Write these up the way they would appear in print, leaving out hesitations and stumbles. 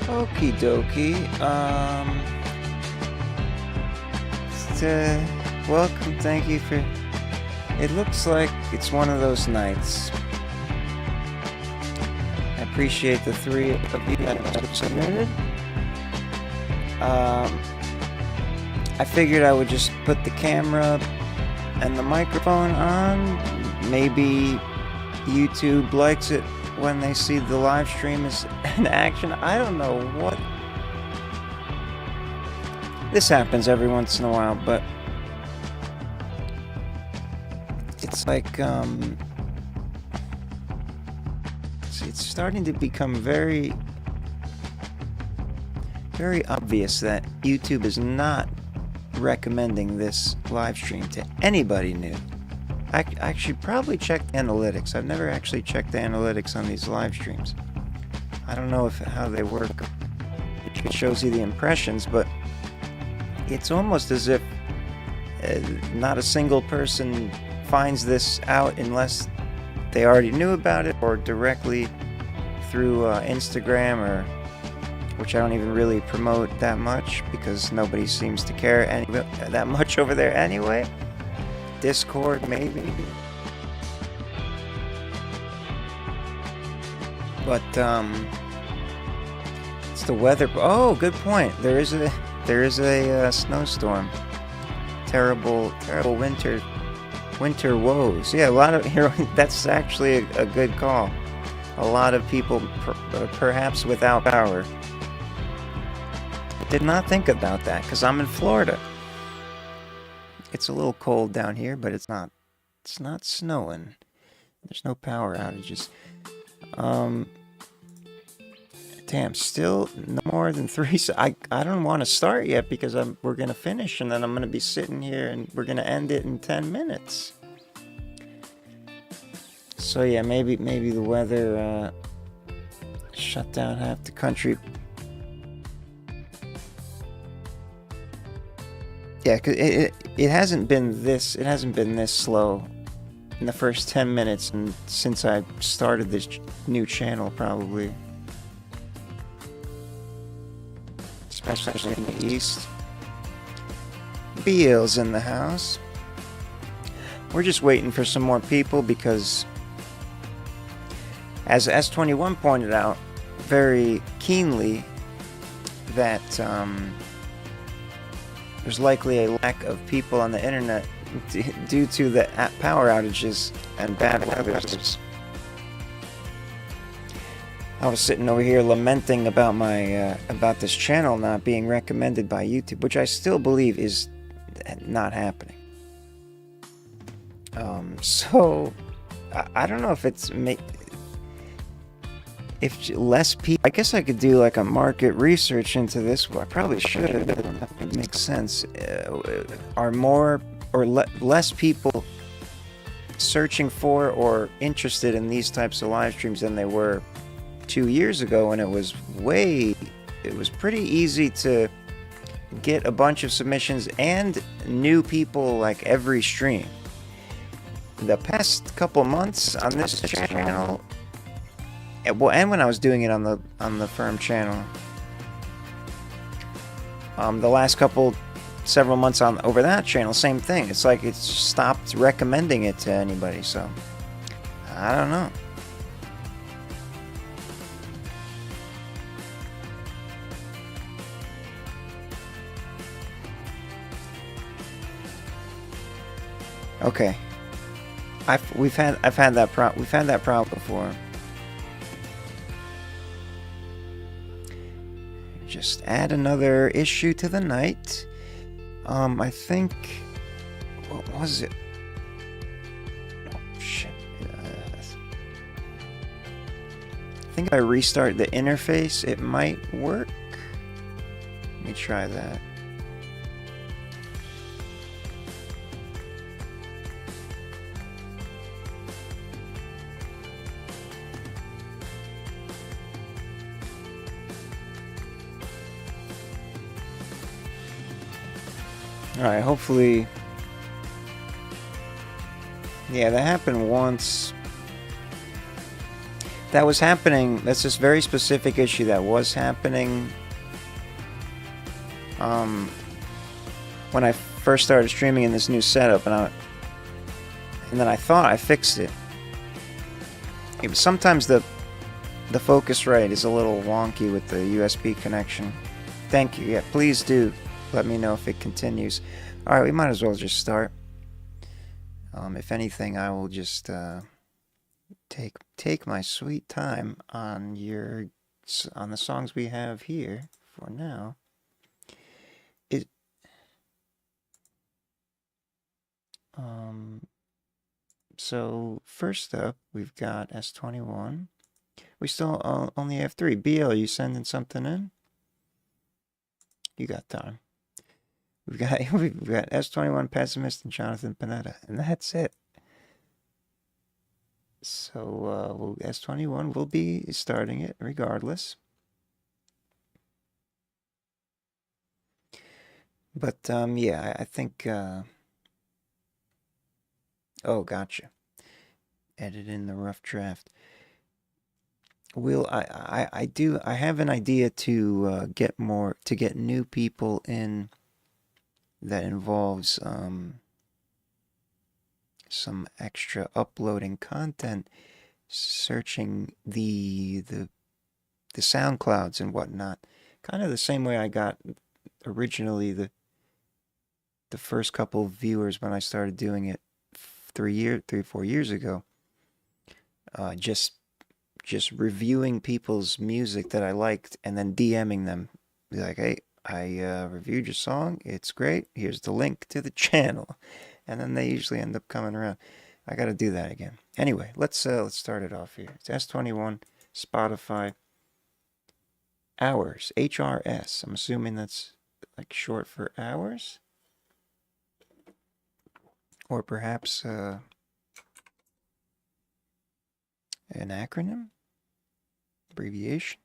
Okie dokie. Welcome. Thank you for. It looks like it's one of those nights. I appreciate the three of you that have submitted. I figured I would just put the camera and the microphone on. Maybe YouTube likes it when they see the live stream is in action. I don't know what. This happens every once in a while, but it's like, see, it's starting to become very, very obvious that YouTube is not recommending this live stream to anybody new. I should probably check the analytics. I've never actually checked the analytics on these live streams. I don't know how they work. It shows you the impressions, but it's almost as if not a single person finds this out unless they already knew about it, or directly through Instagram, or which I don't even really promote that much because nobody seems to care that much over there anyway. Discord, maybe. But it's the weather. Oh, good point. There is a snowstorm. Terrible winter woes. Yeah, a lot of that's actually a good call. A lot of people perhaps without power. Did not think about that because I'm in Florida. It's a little cold down here, but it's not snowing. There's no power outages. Damn, still no more than 3. So I don't want to start yet because we're gonna finish, and then I'm gonna be sitting here and we're gonna end it in 10 minutes. So yeah, maybe the weather shut down half the country. Yeah, cause it hasn't been this slow in the first 10 minutes and since I started this new channel, probably. Especially in the East. Beal's in the house. We're just waiting for some more people because, as S21 pointed out very keenly, that there's likely a lack of people on the internet due to the power outages and bad weather. I was sitting over here lamenting about about this channel not being recommended by YouTube, which I still believe is not happening. So I don't know if it's if less people. I guess I could do like a market research into this. Well, I probably should. It makes sense. Are more or less people searching for or interested in these types of live streams than they were 2 years ago, when it was pretty easy to get a bunch of submissions and new people like every stream. The past couple months on this channel, well, and when I was doing it on the FERM channel, the last several months over that channel, same thing. It's like it's stopped recommending it to anybody. So I don't know. Okay, we've had that problem before. Just add another issue to the night. I think, what was it? Oh shit! I think if I restart the interface, it might work. Let me try that. Alright, hopefully. Yeah, that happened once. that was happening. That's this very specific issue that was happening when I first started streaming in this new setup, and then I thought I fixed it. Sometimes the Focusrite is a little wonky with the USB connection. Thank you. Yeah, please do let me know if it continues. Alright, we might as well just start. If anything, I will just take my sweet time on the songs we have here for now. So first up, we've got S21. We still only have 3. BL, you sending something in? You got time. We've got S21 Pessimist and Jonathan Panetta, and that's it. So S21 will be starting it regardless. But yeah, I think. Oh, gotcha. Edit in the rough draft. I have an idea to get new people in that involves some extra uploading content, searching the SoundClouds and whatnot, kind of the same way I got originally the first couple of viewers when I started doing it 3 or 4 years ago. Just reviewing people's music that I liked and then DMing them. Be like, hey, I reviewed your song. It's great. Here's the link to the channel. And then they usually end up coming around. I got to do that again. Anyway, let's start it off here. It's S21, Spotify, Hours, HRS. I'm assuming that's like short for hours. Or perhaps an acronym? Abbreviation?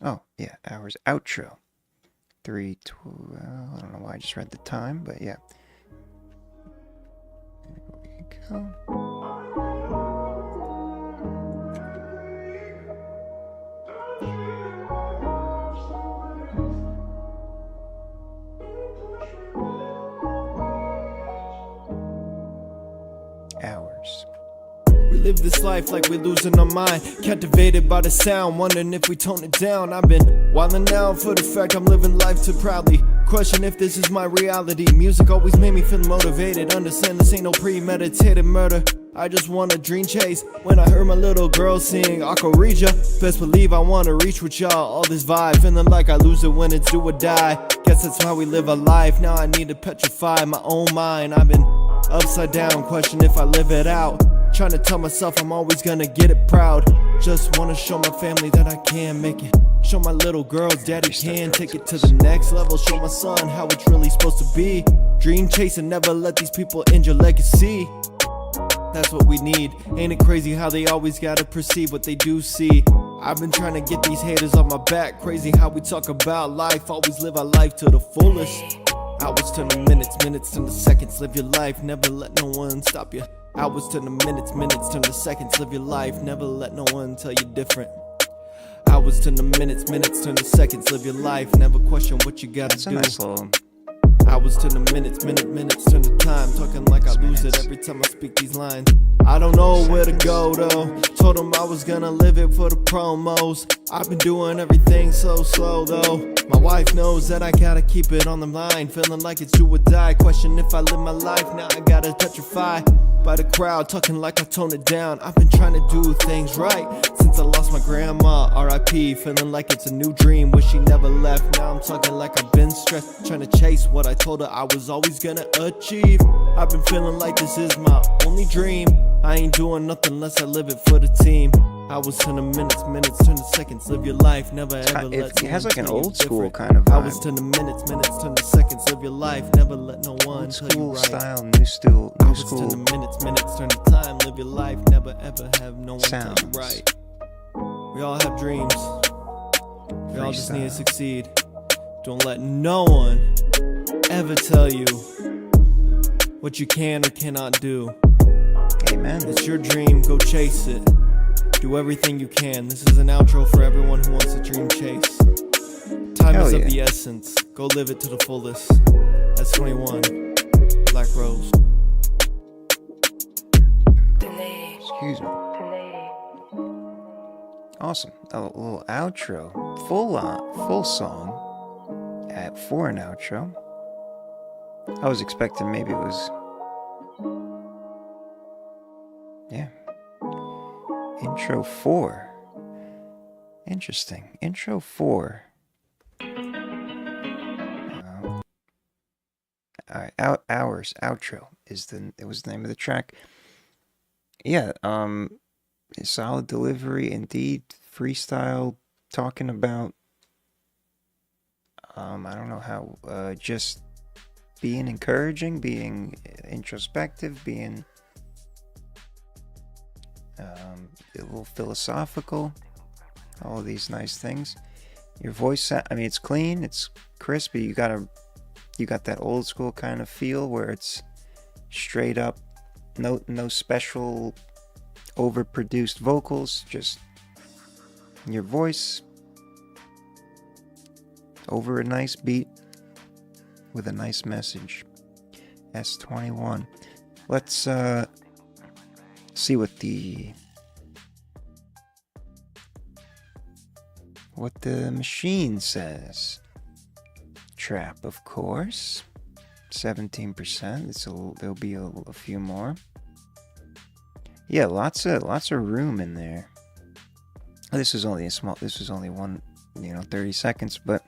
Oh, yeah, Hours outro. 3:12. I don't know why I just read the time, but yeah. There we go. Hours. We live this life like we're losing our mind, captivated by the sound, wondering if we tone it down. I've been wildin' out for the fact I'm living life too proudly, question if this is my reality. Music always made me feel motivated, understand this ain't no premeditated murder. I just wanna dream chase. When I heard my little girl sing Akorija, best believe I wanna reach with y'all. All this vibe, feeling like I lose it when it's do or die. Guess that's how we live our life. Now I need to petrify my own mind. I've been upside down, question if I live it out. Trying to tell myself I'm always gonna get it proud. Just wanna show my family that I can make it. Show my little girls daddy can take it to the next level. Show my son how it's really supposed to be. Dream chase and never let these people end your legacy. That's what we need. Ain't it crazy how they always gotta perceive what they do see? I've been trying to get these haters off my back. Crazy how we talk about life, always live our life to the fullest. Hours turn to minutes, minutes turn to seconds. Live your life, never let no one stop you. Hours turn to minutes, minutes turn to seconds. Live your life, never let no one tell you different. Hours turn to minutes, minutes turn to seconds. Live your life, never question what you gotta do. That's a nice little... Hours turn to minutes, minutes turn to time. Talking like I lose it every time I speak these lines. I don't know where to go though. Told them I was gonna live it for the promos. I've been doing everything so slow though. My wife knows that I gotta keep it on the line. Feeling like it's do or die. Question if I live my life, now I gotta petrify by the crowd, talking like I tone it down. I've been trying to do things right since I lost my grandma, R.I.P. Feeling like it's a new dream, wish she never left. Now I'm talking like I've been stressed, trying to chase what I told her I was always gonna achieve. I've been feeling like this is my only dream. I ain't doing nothing unless I live it for the team. Hours turn to minutes, minutes turn to seconds. Live your life, never ever let It has like an old school different. kind of vibe. Hours turn to minutes, minutes turn to seconds. Live your life, never let no one Old tell you school right. style, new school, Hours turn to minutes, minutes turn to time. Live your life, never ever have no one tell you Sounds. right. We all have dreams. We all just need to Freestyle. succeed. Don't let no one ever tell you what you can or cannot do. Amen. It's your dream, go chase it. Do everything you can. This is an outro for everyone who wants a dream chase. Time Hell is of yeah. the essence. Go live it to the fullest. That's 21. Black Rose. Excuse me. Awesome. A little outro. Full song for an outro. I was expecting maybe it was... Yeah. Intro 4. Interesting. Intro 4. Alright, Hours, Outro it was the name of the track. Yeah, solid delivery indeed. Freestyle, talking about I don't know how, just being encouraging, being introspective, being a little philosophical, all of these nice things. Your voice, I mean, it's clean, it's crispy. You got that old school kind of feel where it's straight up, no special overproduced vocals, just your voice over a nice beat with a nice message. S21. Let's see what the machine says. Trap, of course. 17%. There'll be a few more. Yeah, lots of room in there. This was only one, 30 seconds, but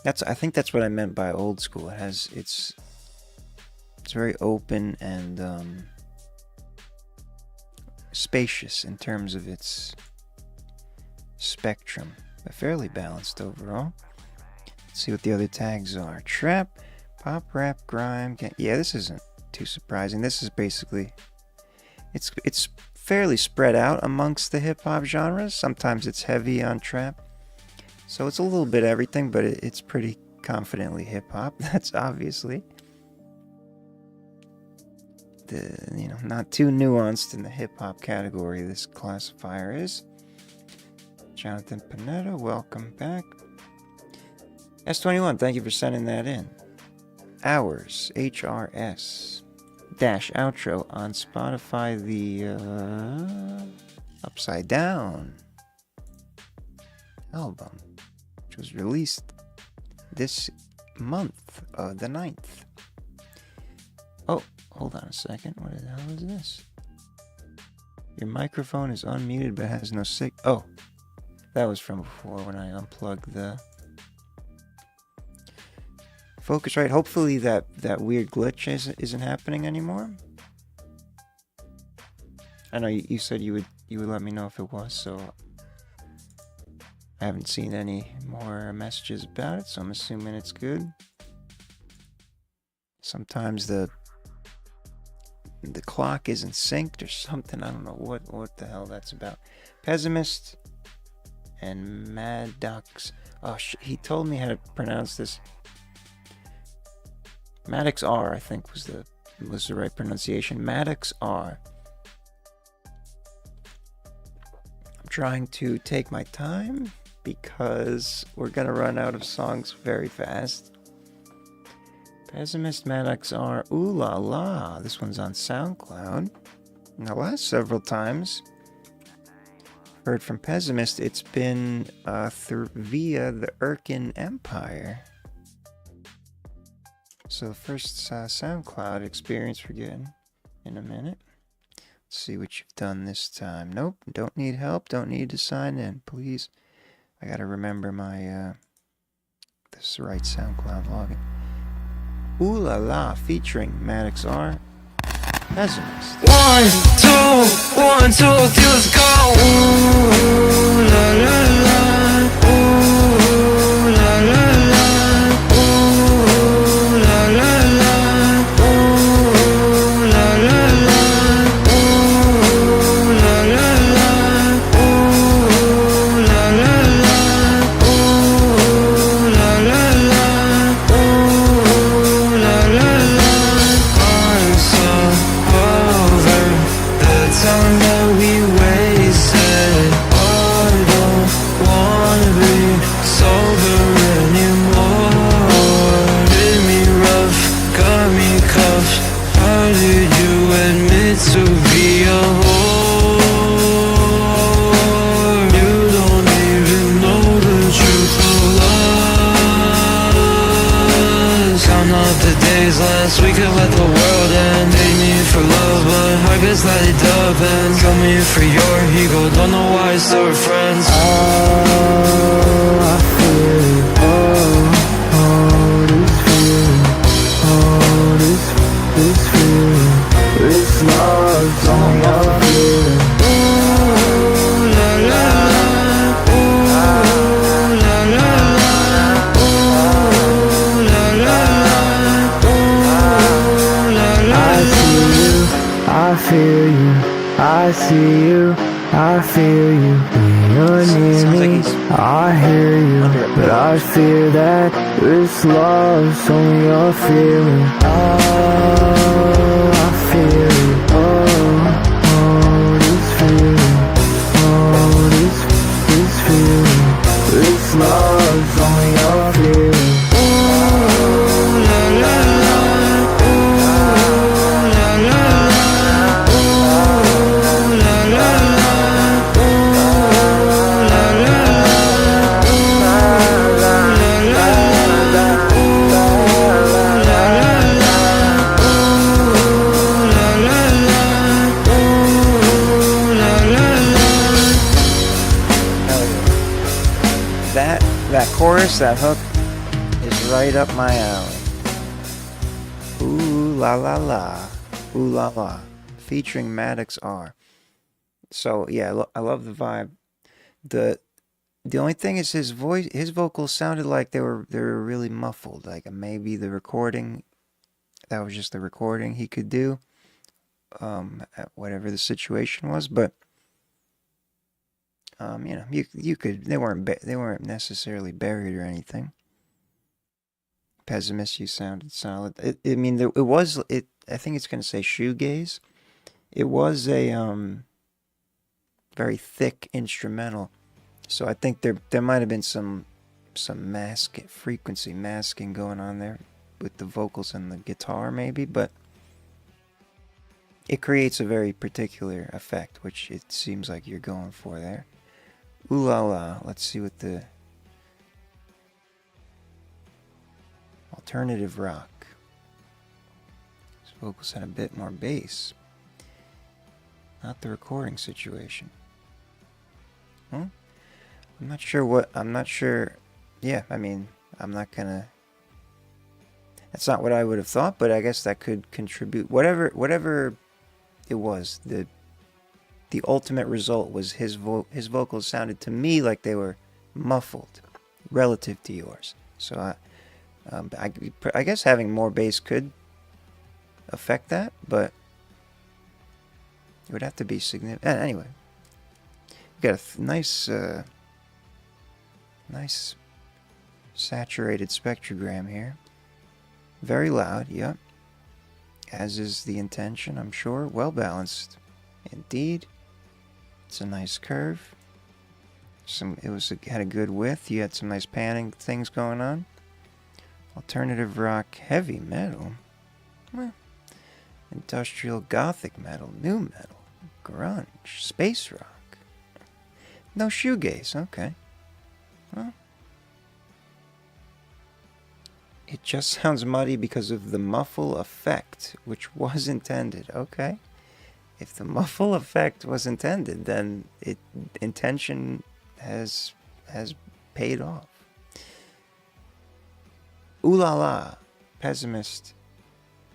I think that's what I meant by old school. It's very open and spacious in terms of its spectrum, but fairly balanced overall. Let's see what the other tags are. Trap, pop, rap, grime. Yeah, this isn't too surprising. This is basically, it's fairly spread out amongst the hip hop genres. Sometimes it's heavy on trap, so it's a little bit everything, but it's pretty confidently hip hop. That's obviously not too nuanced in the hip hop category. This classifier is. Jonathan Panetta, welcome back. S21, thank you for sending that in. Hours, HRS dash outro on Spotify, the Upside Down album, which was released this month, the 9th. Oh, hold on a second. What the hell is this? Your microphone is unmuted but has no Oh, that was from before when I unplugged the Focusrite. Hopefully that weird glitch isn't happening anymore. I know you said you would let me know if it was, so I haven't seen any more messages about it, so I'm assuming it's good. Sometimes the clock isn't synced or something. I don't know what the hell that's about. Pessimist and Maddox. Oh, he told me how to pronounce this. Maddox R, I think was the right pronunciation. Maddox R. I'm trying to take my time because we're gonna run out of songs very fast. Pessimist Maddox R. Ooh la la. This one's on SoundCloud. And the last several times heard from Pessimist, it's been via the Irkin Empire. So the first SoundCloud experience we're getting in a minute. Let's see what you've done this time. Nope, don't need help, don't need to sign in, please. I gotta remember my this right SoundCloud login. Ooh la la, featuring Maddox R. Pessimist. 1, 2, 1, 2, 3, let's go. Ooh la la la. Ooh la la la. Ooh la la la. Ooh la la la. Ooh la la la. Ooh la la la. Ooh la la la. Ooh la la la. I'm so over the time that we just let it dub and tell me if for your ego. Don't know why it's still friends. Oh, I feel it. This feeling, this love's only a feeling. Ooh, la la la. Ooh, la la la. Ooh, la la la. Ooh, la la la. I see you, I feel you, I see you, I feel you. When you're near Sounds like me, he's I hear you, under a but pillow. I fear that this love's only a feeling. Oh, I feel it. This feeling. This feeling. This love's only a feeling. Ooh, la la la. Ooh, la la la. Ooh, la la la. Ooh, la la la. Ooh, la la la. Ooh, la la la. Ooh, la la la. Ooh, la la la. Hell yeah. That chorus, that hook, is right up my alley. Ooh la la la, ooh la la, featuring Maddox R. So yeah, I love the vibe. The only thing is his vocals sounded like they were really muffled. Like maybe the recording, that was just the recording he could do, whatever the situation was. But you know, you could, they weren't necessarily buried or anything. Pessimist, you sounded solid. I mean, it was. I think it's gonna say shoegaze. It was a very thick instrumental, so I think there might have been some frequency masking going on there with the vocals and the guitar, maybe, but it creates a very particular effect, which it seems like you're going for there. Ooh la la. Let's see what the alternative rock. His vocals had a bit more bass. Not the recording situation. Huh? I'm not sure. Yeah, I mean, I'm not gonna. That's not what I would have thought, but I guess that could contribute. Whatever it was, the ultimate result was his vocals sounded to me like they were muffled relative to yours. So I guess having more bass could affect that, but it would have to be significant. Anyway, we got a nice saturated spectrogram here. Very loud, yep. As is the intention, I'm sure. Well balanced, indeed. It's a nice curve. Had a good width. You had some nice panning things going on. Alternative rock, heavy metal. Well, industrial gothic metal, new metal, grunge, space rock. No shoegaze, okay. Well, it just sounds muddy because of the muffle effect, which was intended, okay. If the muffle effect was intended, then intention has paid off. Ooh la la, pessimist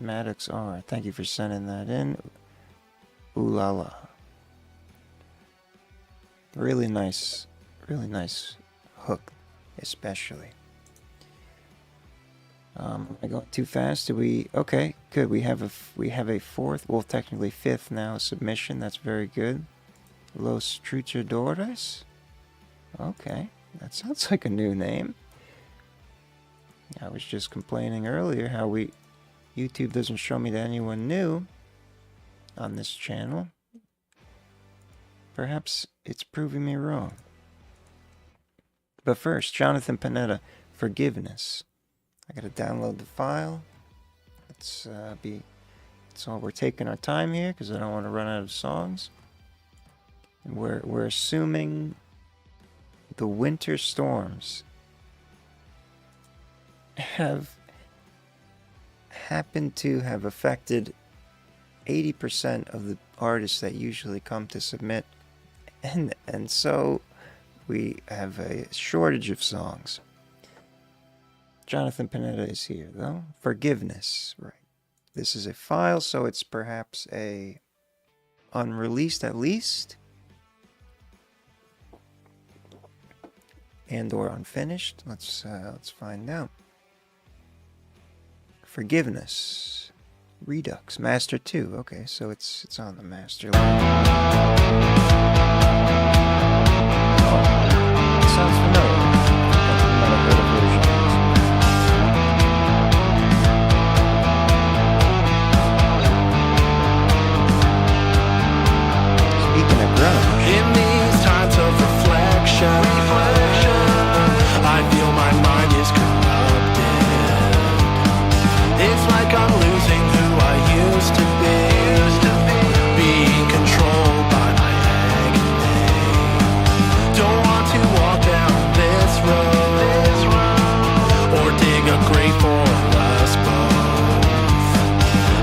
Maddox R. Thank you for sending that in. Ooh la la. Really nice hook, especially. Am I going too fast? Okay, good. We have a fourth, well, technically fifth now submission. That's very good. Los Truchadores. Okay, that sounds like a new name. I was just complaining earlier how YouTube doesn't show me to anyone new on this channel. Perhaps it's proving me wrong. But first, Jonathan Panetta, Forgiveness. I gotta download the file. We're taking our time here because I don't want to run out of songs. And we're assuming the winter storms have happened to have affected 80% of artists that usually come to submit, and so we have a shortage of songs. Jonathan Panetta is here, though. Forgiveness, right. This is a file, so it's perhaps a unreleased at least, and or unfinished. Let's find out. Forgiveness, Redux, Master 2. Okay, so it's on the master line. Oh, it sounds familiar. I might have heard a version of this. Speaking of grunge, In these times of reflection, I feel my mind is corrupted. It's like I'm losing who I used to be, being controlled by my agony. Don't want to walk down this road, or dig a grave for us both.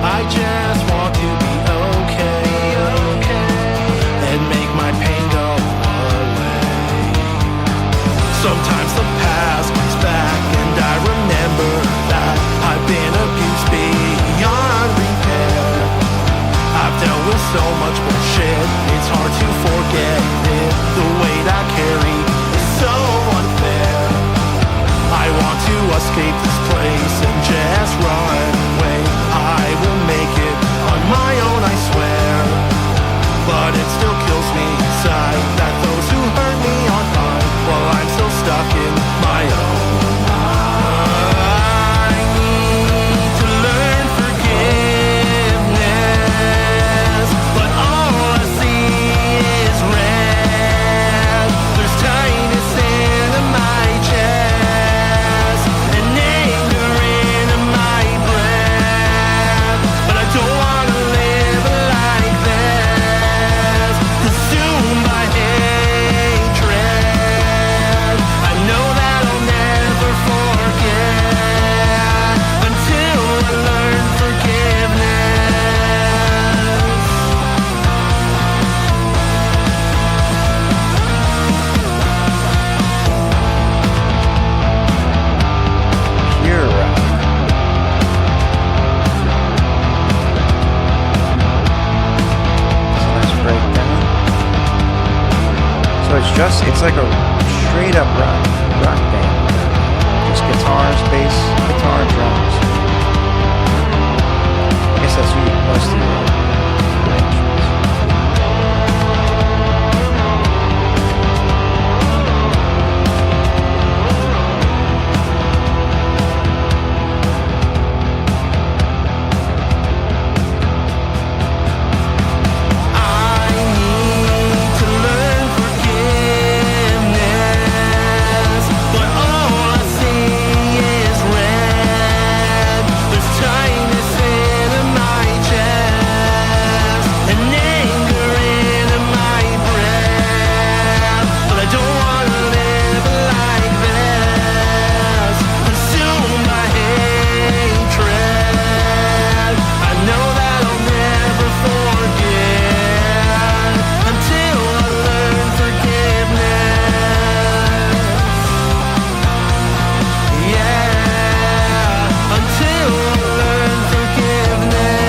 I just want to be okay, and make my pain go away. Sometimes the past comes back, and I remember that I've been abused beyond repair. I've dealt with so much bullshit, it's hard to forget it. The weight I carry is so unfair. I want to escape this place and just run away. I will make it on my own, I swear. But it still kills me inside that those who hurt me are fine, while I'm still stuck in my own. I need to learn forgiveness, but all I see is red. There's tightness in my chest and anger in my breath, but I don't want to live like this, consumed by hatred. I know that I'll never forget until I learn forgiveness. pure rock. It's a nice breakdown. So it's like a straight up rock band. Just guitars, bass, guitar, drums. I guess that's most of the arrangements. I need to learn forgiveness, but all I see is red. There's tightness in my chest and anger in my breath, but I don't want to live like this, consumed by hatred. I know that I'll never forget until I learn forgiveness. Yeah, until I learn forgiveness.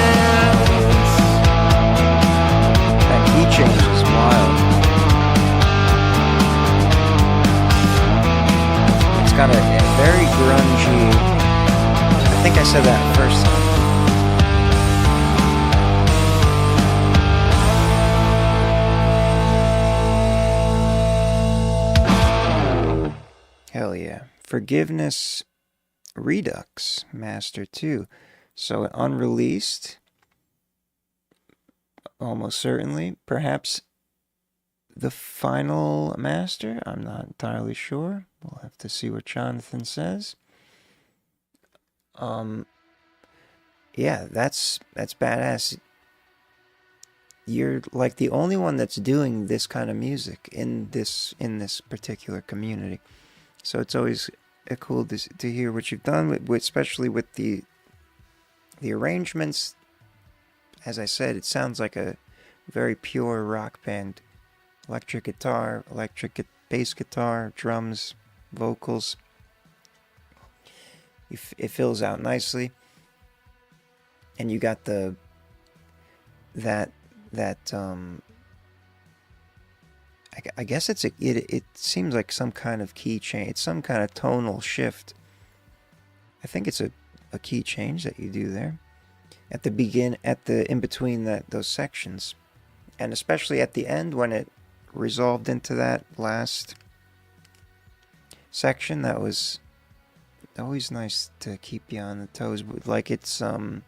That key change is wild. It's got a very grungy. I think I said that first time. Hell yeah. Forgiveness, Redux, Master 2. So unreleased, almost certainly. Perhaps the final master? I'm not entirely sure. We'll have to see what Jonathan says. Yeah, that's badass. You're like the only one that's doing this kind of music in this particular community. So it's always cool to hear what you've done, especially with the arrangements. As I said, it sounds like a very pure rock band. Electric guitar, bass guitar, drums, vocals. It fills out nicely, and you got I guess it seems like some kind of key change. It's some kind of tonal shift. I think it's a key change that you do there at the in between those sections, and especially at the end when it resolved into that last section. That was always nice to keep you on the toes. Like it's I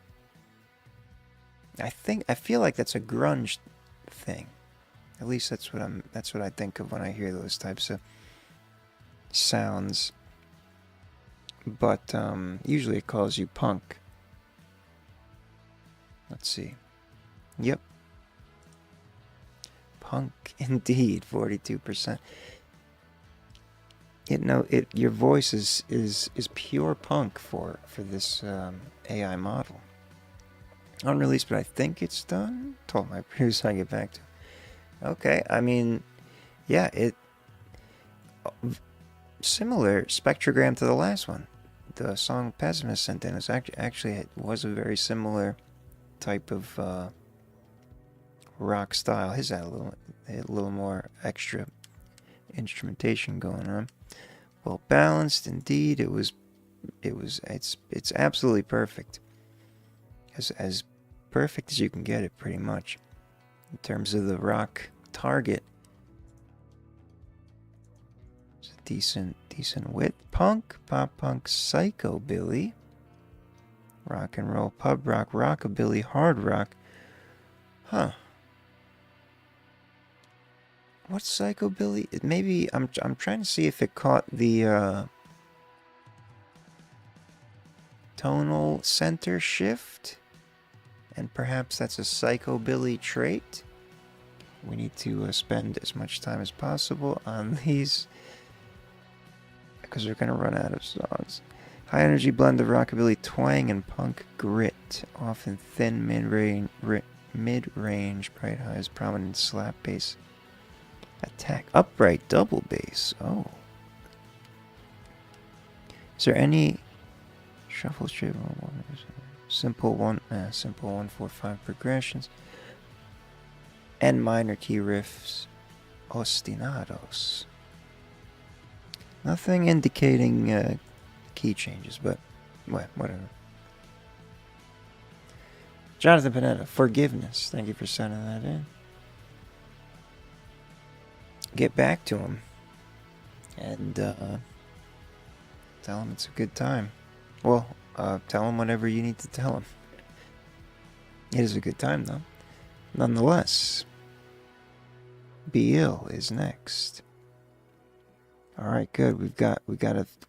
feel like that's a grunge thing. At least that's what I think of when I hear those types of sounds. But usually it calls you punk. Let's see. Yep. Punk indeed, 42%. Your voice is pure punk for this AI model. Unreleased, but I think it's done. Told my producer I get back to. Okay, I mean, yeah, similar spectrogram to the last one. The song Pessimist sent in is actually it was a very similar type of rock style. His had a little more extra instrumentation going on. Well balanced indeed. It's absolutely perfect. As perfect as you can get it, pretty much. In terms of the rock target, it's a decent width. Punk, pop punk, psychobilly, rock and roll, pub rock, rockabilly, hard rock. Huh. What's psychobilly? Maybe I'm trying to see if it caught the tonal center shift, and perhaps that's a psychobilly trait. We need to spend as much time as possible on these because we're going to run out of songs. High energy blend of rockabilly twang and punk grit, often thin mid-range, bright highs, prominent slap bass. Attack, upright double bass. Oh. Is there any shuffle straight? Simple 1-4-5 progressions and minor key riffs, ostinados. Nothing indicating key changes, but whatever. Jonathan Panetta, forgiveness. Thank you for sending that in. Get back to him and tell him it's a good time. Well, tell him whatever you need to tell him. It is a good time, though. Nonetheless, Be Ill is next. All right, good. We got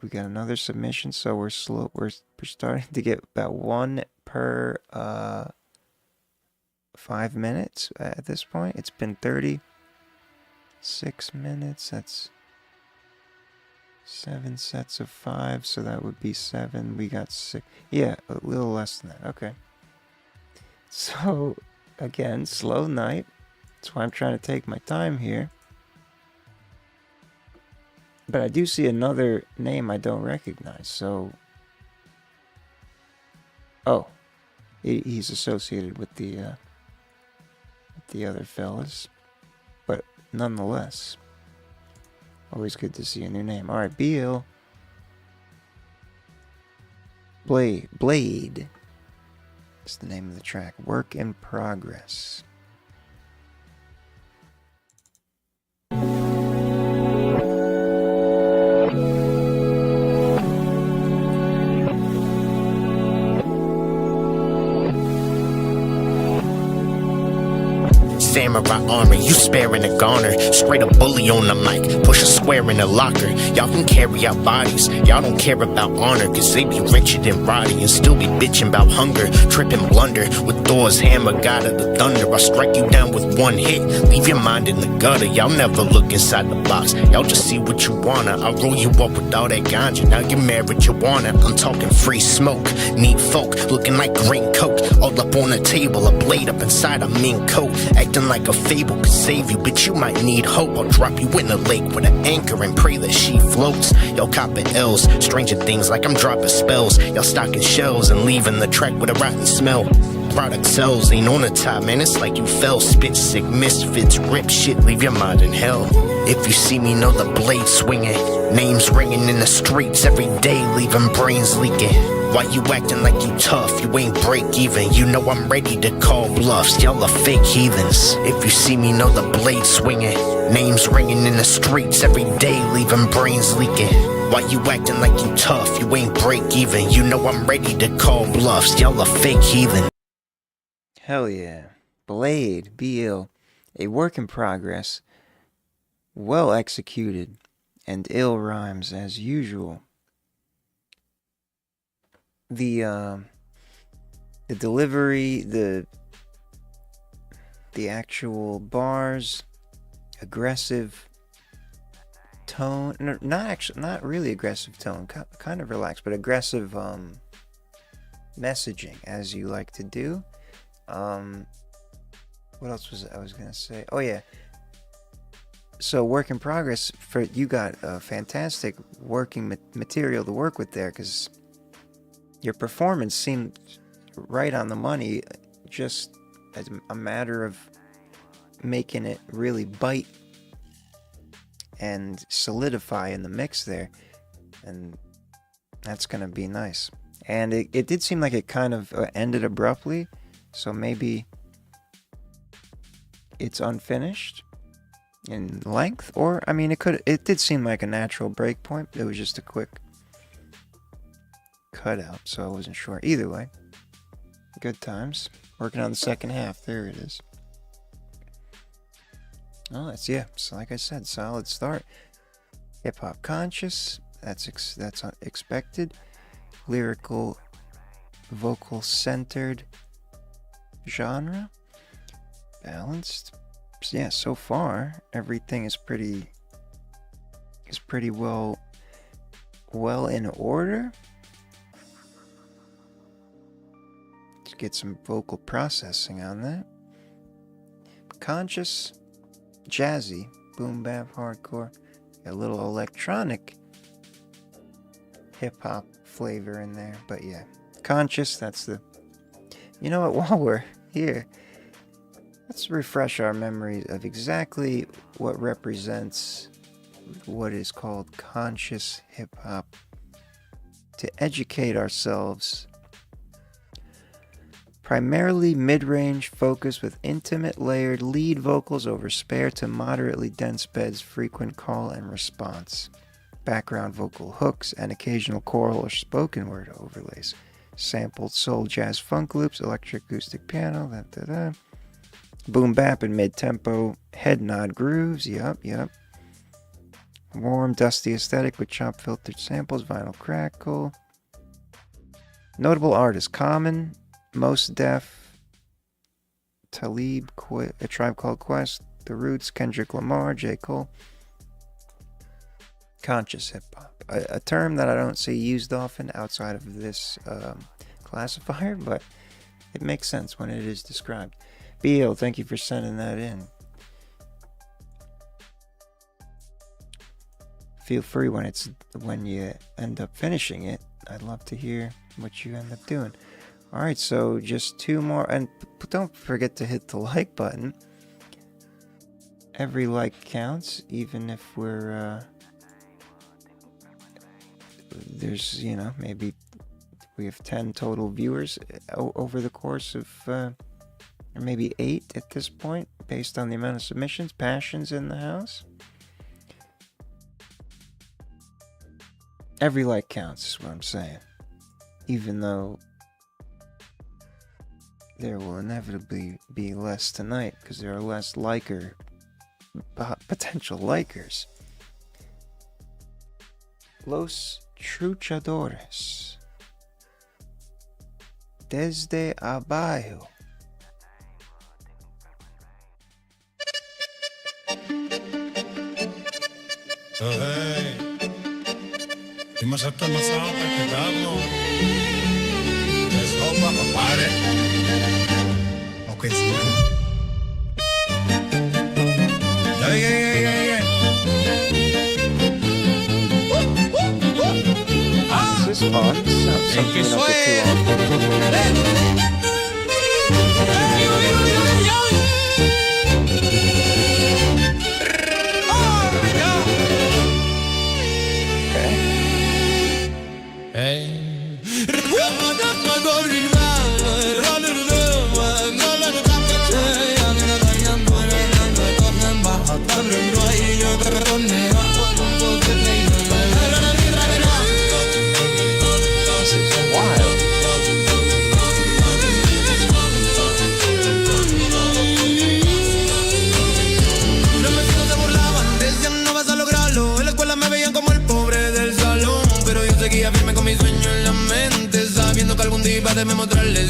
another submission, so we're slow. We're starting to get about one per 5 minutes at this point. It's been 36 minutes. That's 7 sets of 5, so that would be 7. We got 6. Yeah, a little less than that. Okay. So, again, slow night. That's why I'm trying to take my time here. But I do see another name I don't recognize, so... Oh. He's associated with the other fellas. But nonetheless... Always good to see a new name. Alright, Beal. Blade. That's the name of the track. Work in Progress. Samurai armor, you sparing a goner. Straight up bully on the mic, push a square in the locker. Y'all can carry out bodies, y'all don't care about honor. Cause they be richer than Roddy and still be bitching about hunger. Tripping blunder with Thor's hammer, god of the thunder. I strike you down with one hit, leave your mind in the gutter. Y'all never look inside the box, y'all just see what you wanna. I roll you up with all that ganja, now you're marijuana. I'm talking free smoke, need folk looking like green coke. All up on the table, a blade up inside a mean coat. Acting Feeling like a fable could save you, but you might need hope. I'll drop you in the lake with an anchor and pray that she floats. Y'all copping L's, stranger things like I'm dropping spells. Y'all stocking shells and leaving the track with a rotten smell. Product sells, ain't on the top, man, it's like you fell. Spit sick, misfits, rip shit, leave your mind in hell. If you see me, know the blade swinging. Names ringing in the streets every day, leaving brains leaking. Why you acting like you tough? You ain't break even. You know I'm ready to call bluffs. Y'all are fake heathens. If you see me, know the blade swinging. Names ringing in the streets every day, leaving brains leaking. Why you acting like you tough? You ain't break even. You know I'm ready to call bluffs. Y'all are fake heathens. Hell yeah. Blade, B-Ill. A work in progress. Well executed. And ill rhymes as usual. The delivery, the actual bars, aggressive tone, no, not really aggressive tone, kind of relaxed, but aggressive messaging, as you like to do. What else was I was gonna say? Oh yeah. So work in progress, for you got a fantastic working material to work with there, because your performance seemed right on the money, just as a matter of making it really bite and solidify in the mix there, and that's gonna be nice. And it did seem like it kind of ended abruptly, so maybe it's unfinished in length, or I mean, it did seem like a natural break point. It was just a quick cutout, so I wasn't sure. Either way, good times. Working on the second half. There it is. Oh, yeah. So like I said, solid start. Hip hop conscious. That's expected. Lyrical, vocal centered genre. Balanced. Yeah, so far everything is pretty well in order. Let's get some vocal processing on that. Conscious, jazzy, boom bap, hardcore, a little electronic hip hop flavor in there, but yeah, conscious. That's the. You know what? While we're here, let's refresh our memories of exactly what represents what is called conscious hip-hop, to educate ourselves. Primarily mid-range focus with intimate layered lead vocals over spare to moderately dense beds, frequent call and response, background vocal hooks, and occasional choral or spoken word overlays, sampled soul, jazz, funk loops, electric acoustic piano, boom bap and mid-tempo head nod grooves, yup. Warm, dusty aesthetic with chop filtered samples, vinyl crackle. Notable artists: Common, Most Def, Talib, A Tribe Called Quest, The Roots, Kendrick Lamar, J. Cole. Conscious hip-hop, a term that I don't see used often outside of this classifier, but it makes sense when it is described. B.O., thank you for sending that in. Feel free when you end up finishing it. I'd love to hear what you end up doing. All right, so just two more, and don't forget to hit the like button. Every like counts, even if we're there's, maybe we have 10 total viewers over the course of or maybe 8 at this point, based on the amount of submissions. Passion's in the house. Every like counts is what I'm saying. Even though there will inevitably be less tonight, because there are less potential likers. Los Truchadores. Desde abajo. Hey, dimos hasta el masado para quedarnos. Let's go, Papa, party. Okay, see you. is fun. Something we don't get too often.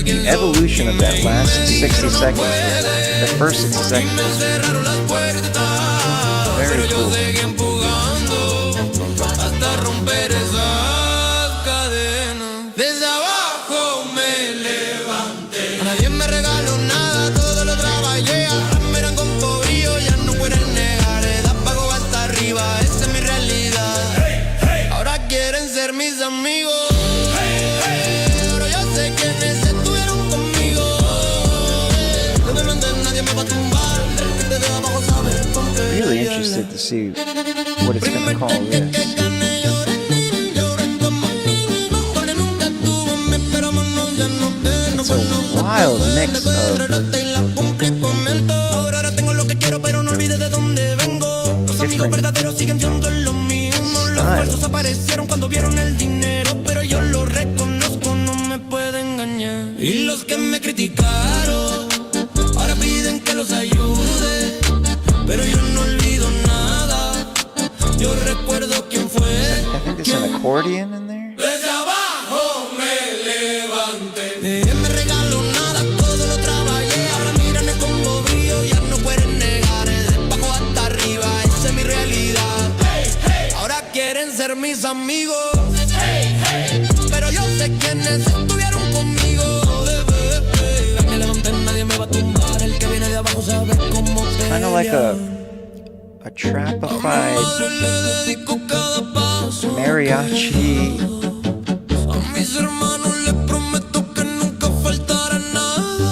The evolution of that last 60 seconds, the first 60 seconds, very cool. Really interested to see what it's going to call this. It's a wild mix of different I think there's an accordion in there. Mis amigos, pero yo sé quiénes estuvieron conmigo. Me levanté, nadie me va a tumbar. El que viene de abajo sabe cómo pelear. Kind of like a trapified mariachi. A mis hermanos les prometo que nunca faltará nada.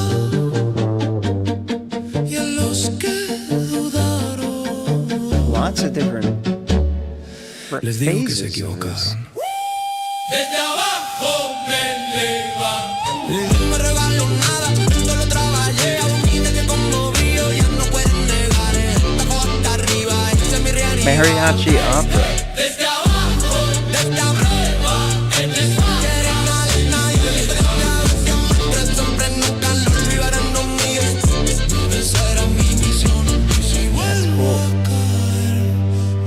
Y a los que dudaron, Lots of different Les digo que se phases of this. equivocaron. desde abajo me levanté. No me regalo nada, esto lo trabajé. A un niño que conmovió, ya no pueden negar. Taco hasta arriba, esa es mi realidad. Mariachi opera. Desde abajo, desde arriba, quieren nadie, siempre nunca lo olvidarán de mí. Esa era mi misión. Y si vuelvo a caer,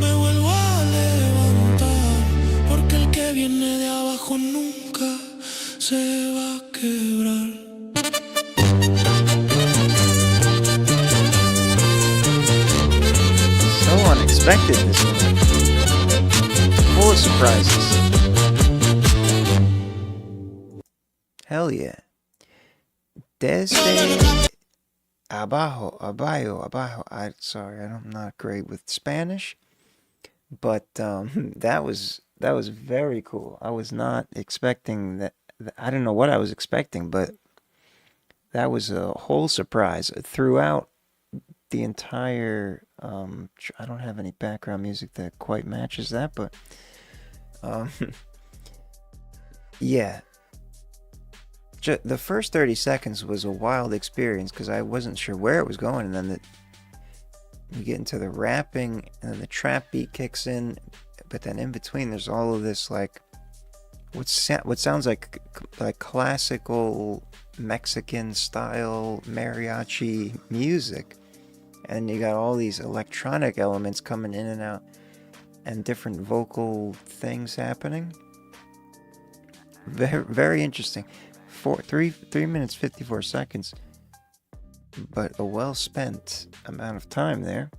me vuelvo a levantar, porque el que viene de abajo nunca se va a quebrar. So unexpected, this one. Full of surprises. Hell yeah. Desde abajo, abajo. I'm not great with Spanish, but that was very cool. I was not expecting that. I don't know what I was expecting, but that was a whole surprise throughout the entire. I don't have any background music that quite matches that, but yeah. The first 30 seconds was a wild experience because I wasn't sure where it was going, and then you get into the rapping, and then the trap beat kicks in, but then in between there's all of this like what sounds like classical Mexican style mariachi music, and you got all these electronic elements coming in and out, and different vocal things happening. Very, very interesting. 3 minutes 54 seconds, but a well spent amount of time there.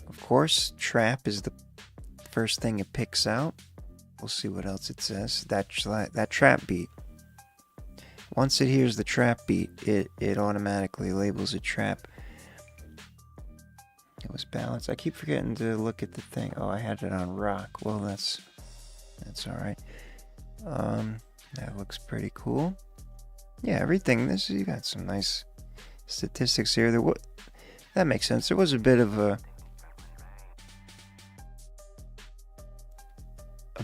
Of course, trap is the first thing it picks out. We'll see what else it says. That trap beat. Once it hears the trap beat, it automatically labels it trap. It was balanced. I keep forgetting to look at the thing. Oh, I had it on rock. Well, that's That's all right. That looks pretty cool. Yeah, everything. You got some nice statistics here. That makes sense. There was a bit of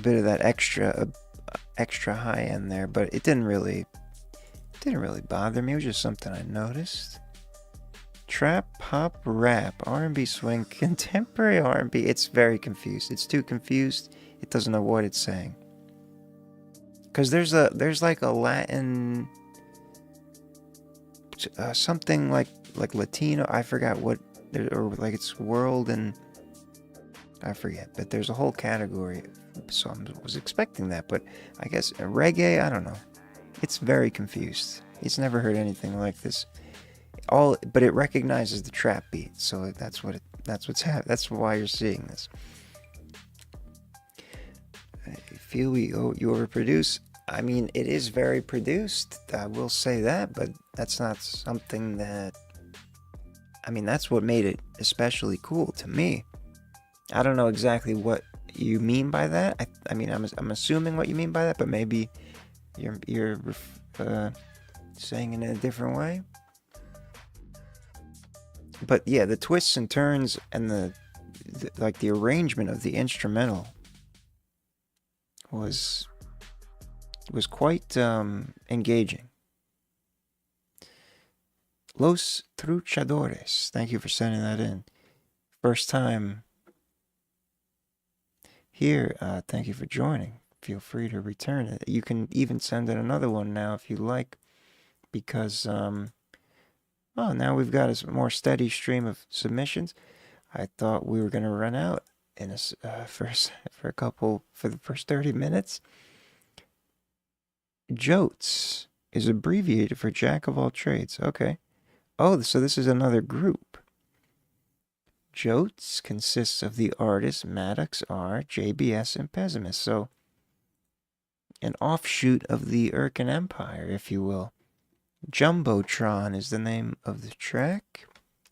that extra high end there, but it didn't really bother me. It was just something I noticed. Trap, pop, rap, R&B, swing, contemporary R&B. It's very confused. It's too confused. It doesn't know what it's saying. Because there's like a Latin, something like Latino. I forgot what, or like it's world and I forget. But there's a whole category. So I was expecting that, but I guess reggae. I don't know. It's very confused. It's never heard anything like this. But it recognizes the trap beat, so that's why you're seeing this. I feel you overproduce. I mean, it is very produced. I will say that, but that's not something that. I mean, that's what made it especially cool to me. I don't know exactly what you mean by that. I mean, I'm assuming what you mean by that, but maybe you're saying it in a different way. But yeah, the twists and turns and the arrangement of the instrumental was quite engaging. Los Truchadores, thank you for sending that in. First time here, thank you for joining. Feel free to return it. You can even send in another one now if you like, because now we've got a more steady stream of submissions. I thought we were going to run out in for the first 30 minutes. JOTS is abbreviated for Jack of all trades. Okay. Oh, so this is another group. JOTS consists of the artists Maddox R, JBS, and Pessimist. So an offshoot of the Urkin Empire, if you will. Jumbotron is the name of the track.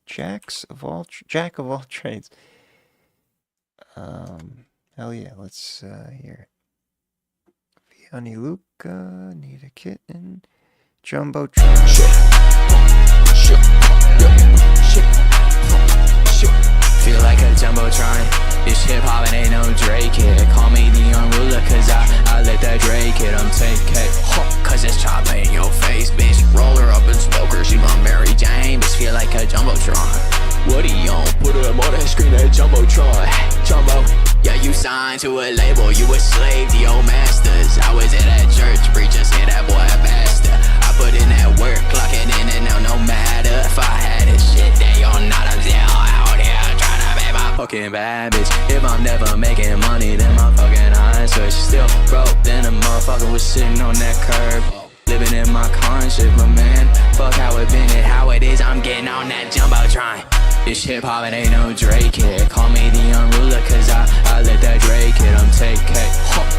Jack of all trades. Hell yeah, let's hear it. Vianney Luca, Nita Kitten, Jumbotron. Feel like a jumbotron. This hip hop and ain't no Drake kid. Call me the unruler, cause I let that Drake kid. I'm take cake, cause it's chopper in your face, bitch. Roll her up and smoke her, she my Mary Jane. Bitch, feel like a jumbotron. What he on? Put him on that screen, that jumbotron. Jumbo, yeah, you signed to a label, you a slave to your masters. I was at that church, preacher said that boy a bastard. I put in that work, clocking in and out, no matter if I had this shit, then you're not a deal out here trying to be my fucking bad bitch. If I'm never making money, then my fucking eyes switch. Still broke, then the motherfucker was sitting on that curb. Living in my car and shit, my man. Fuck how it been and how it is, I'm getting on that jumbotron. This hip hop and ain't no Drake kid. Call me the unruler, cause I let that Drake kid. I'm take cake,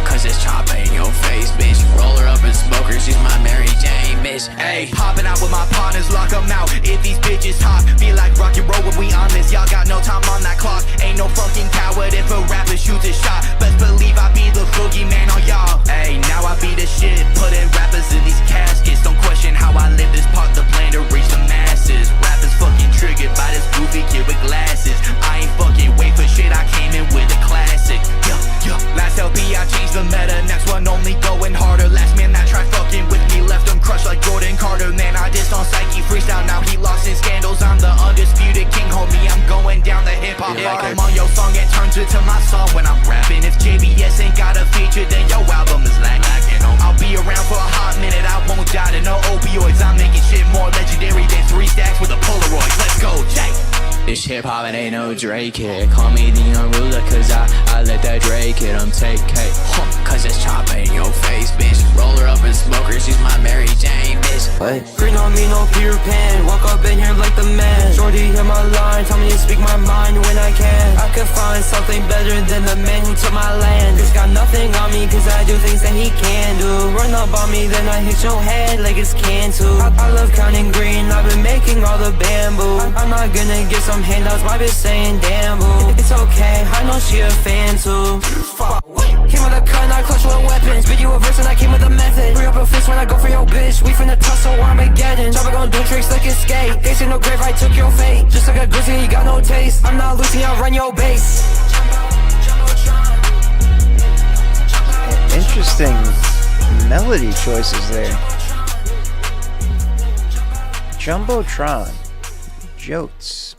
cause it's chopper in your face, bitch. Roll her up and smoke her, she's my Mary Jane, bitch. Ayy, popping out with my partners, lock them out. If these bitches hot, feel like rocky road when we on this. Y'all got no time on that clock. Ain't no fucking coward if a rapper shoots a shot. Best believe I be the boogeyman on y'all. Ayy, now I be the shit, putting rappers in these caskets. Don't question how I live this part, the plan to reach the masses. Rappers fucking triggered by this goofy kid with glasses. I ain't fucking wait for shit, I came in with a classic. Last LP I changed the meta, next one only going harder. Last man that tried fucking with me left him crushed like Jordan Carter. Man, I just on Psyche freestyle, now he lost in scandals. I'm the undisputed king, homie, I'm going down the hip-hop bar. I'm on your song and turns it to my song when I'm rapping. If JBS ain't got a feature, then your album is lacking. I'll be around for a hot minute, I won't die to no opioids. I'm making shit more legendary than 3 stacks with a Polaroid. Let's go, Jay. This hip hop and ain't no Drake kid. Call me the unruler, cause I let that Drake kid. I'm take cake, cause it's chopper in your face, bitch. Roll her up and smoke her, she's my Mary Jane, bitch. What? Green on me, no Peter Pan. Walk up in here like the man. Shorty hit my line, tell me to speak my mind when I can. I could find something better than the man who took my land. This got nothing on me, cause I do things that he can do. Run up on me, then I hit your head like it's can too. I love counting green, I've been making all the bamboo. I'm not gonna get some handouts, my bitch saying damn boo. It's okay, I know she a fan too. Fuck, came with a cut, not clutch with weapons. Spit you a verse and I came with a method. Bring up a fist when I go for your bitch. We finna tussle Armageddon. Chopper gon' do tricks like it's skate. They say no grave, I took your fate. Just like a grizzly, you got no taste. I'm not losing, I'll run your base. Interesting melody choices there. Jumbotron, Jotes,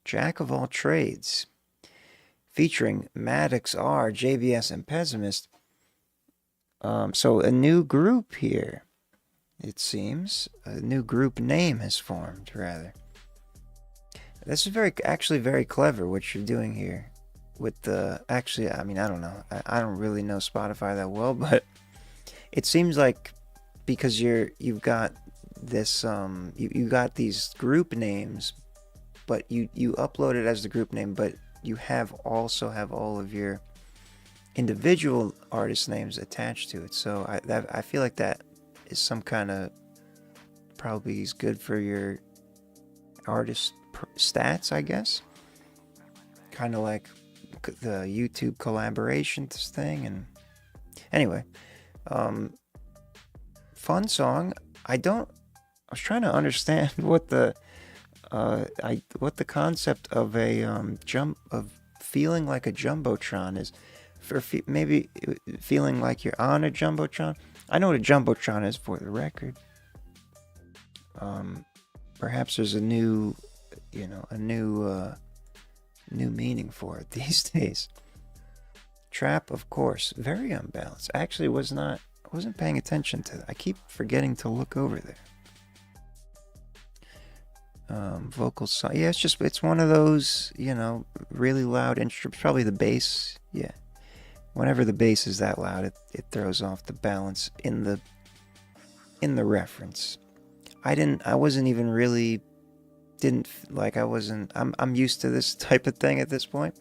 Jack of All Trades, featuring Maddox R, JBS, and Pessimist. So a new group here, it seems. A new group name has formed, rather. This is actually very clever what you're doing here. With the, actually, I mean, I don't know. I don't really know Spotify that well, but it seems like because you've got this, you got these group names, but you upload it as the group name, but you also have all of your individual artist names attached to it. So I feel like that is some kind of, probably is good for your artist stats, I guess. Kind of like the YouTube collaborations thing. And anyway, fun song. I was trying to understand what the concept of a of feeling like a jumbotron is. For maybe feeling like you're on a jumbotron. I know what a jumbotron is, for the record. Perhaps there's a new meaning for it these days. Trap, of course, very unbalanced. Actually, I wasn't paying attention to that. I keep forgetting to look over there. Vocal song. Yeah, it's one of those, really loud instruments. Probably the bass. Yeah. Whenever the bass is that loud, it throws off the balance in the reference. I'm used to this type of thing at this point.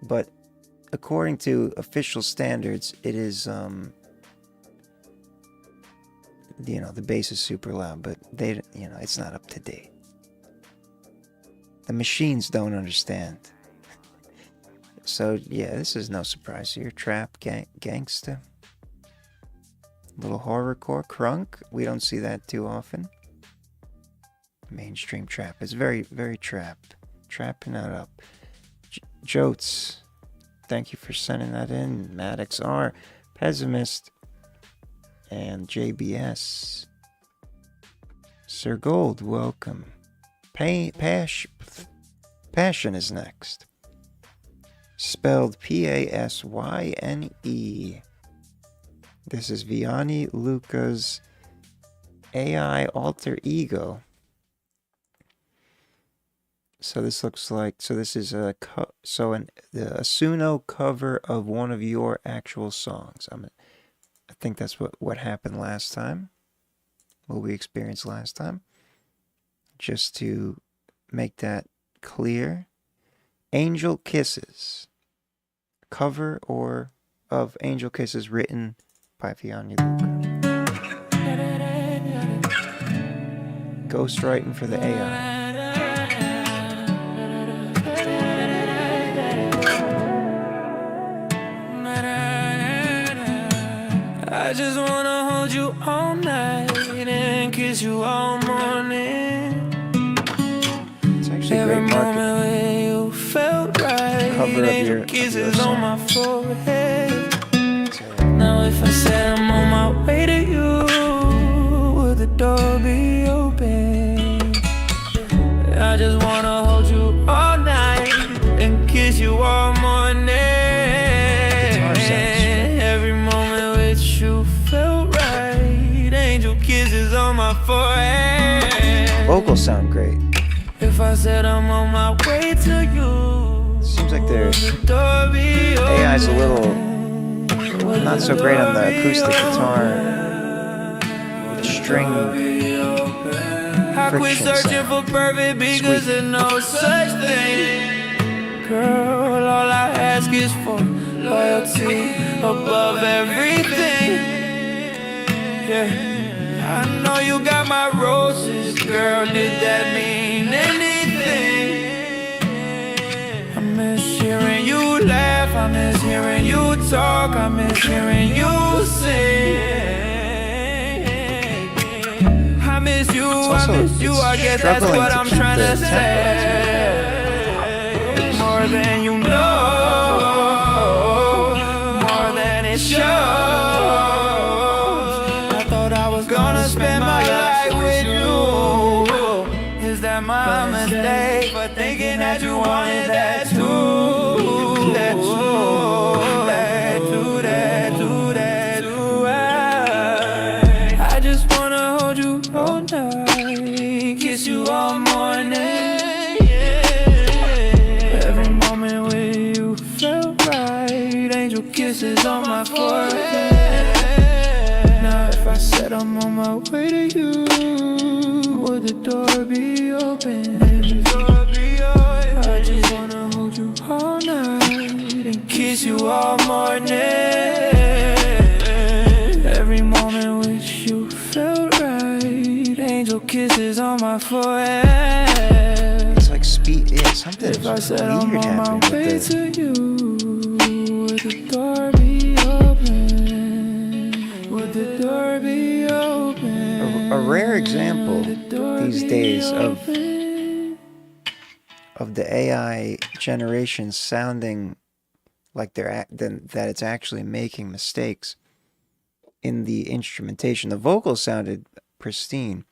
But according to official standards, it is the bass is super loud, but it's not up to date. The machines don't understand. So yeah, this is no surprise here. Trap, gangsta, little horrorcore, crunk. We don't see that too often. Mainstream trap. It's very, very trapped. Trapping that up. Jotes, thank you for sending that in. Maddox R, Pessimist, and JBS. Sir Gold, welcome. Passion is next. Spelled P-A-S-Y-N-E. This is Vianney Luca's AI alter ego. So this looks like, this is a Suno cover of one of your actual songs. I think that's what happened last time. What we experienced last time. Just to make that clear. Angel Kisses. Cover of Angel Kisses written by Vianney Luca. Ghostwriting for the AI. I just wanna hold you all night and kiss you all morning. It's actually a great market. When you felt right, Cover of your kisses on my song. forehead. Now if I said I'm on my way to you, would the door be open? I just wanna hold you all night and kiss you all morning. Every moment with you felt right. Angel kisses on my forehead. Vocals sound great. If I said I'm on my way to you, seems like their AI's a little not so great on the acoustic guitar string I quit friction searching for sound. perfect because there's no such thing. Girl, all I ask is for loyalty above everything. Yeah, I know you got my roses, girl. Did that mean anything? I miss hearing you laugh. I I miss hearing you talk, I miss hearing you sing. I miss you, I miss you, I guess that's what I'm trying to say. More than you know, more than it shows. I thought I was gonna spend my life with you. Is that my mistake for thinking that you wanted that too? That too, that too, that too, that too. I just wanna hold you all night, kiss you all morning. Every moment with you felt right. Angel kisses on my forehead. Now if I said I'm on my way to you, would the door be open? I just wanna hold you all night and kiss you all morning. Every moment with you felt right. Angel kisses on my forehead. It's like speed. Yeah, something If I said weird I'm on happening my way with to you, would the door be open? Would the door be open? a rare example these days of the AI generation sounding like that it's actually making mistakes in the instrumentation. The vocals sounded pristine.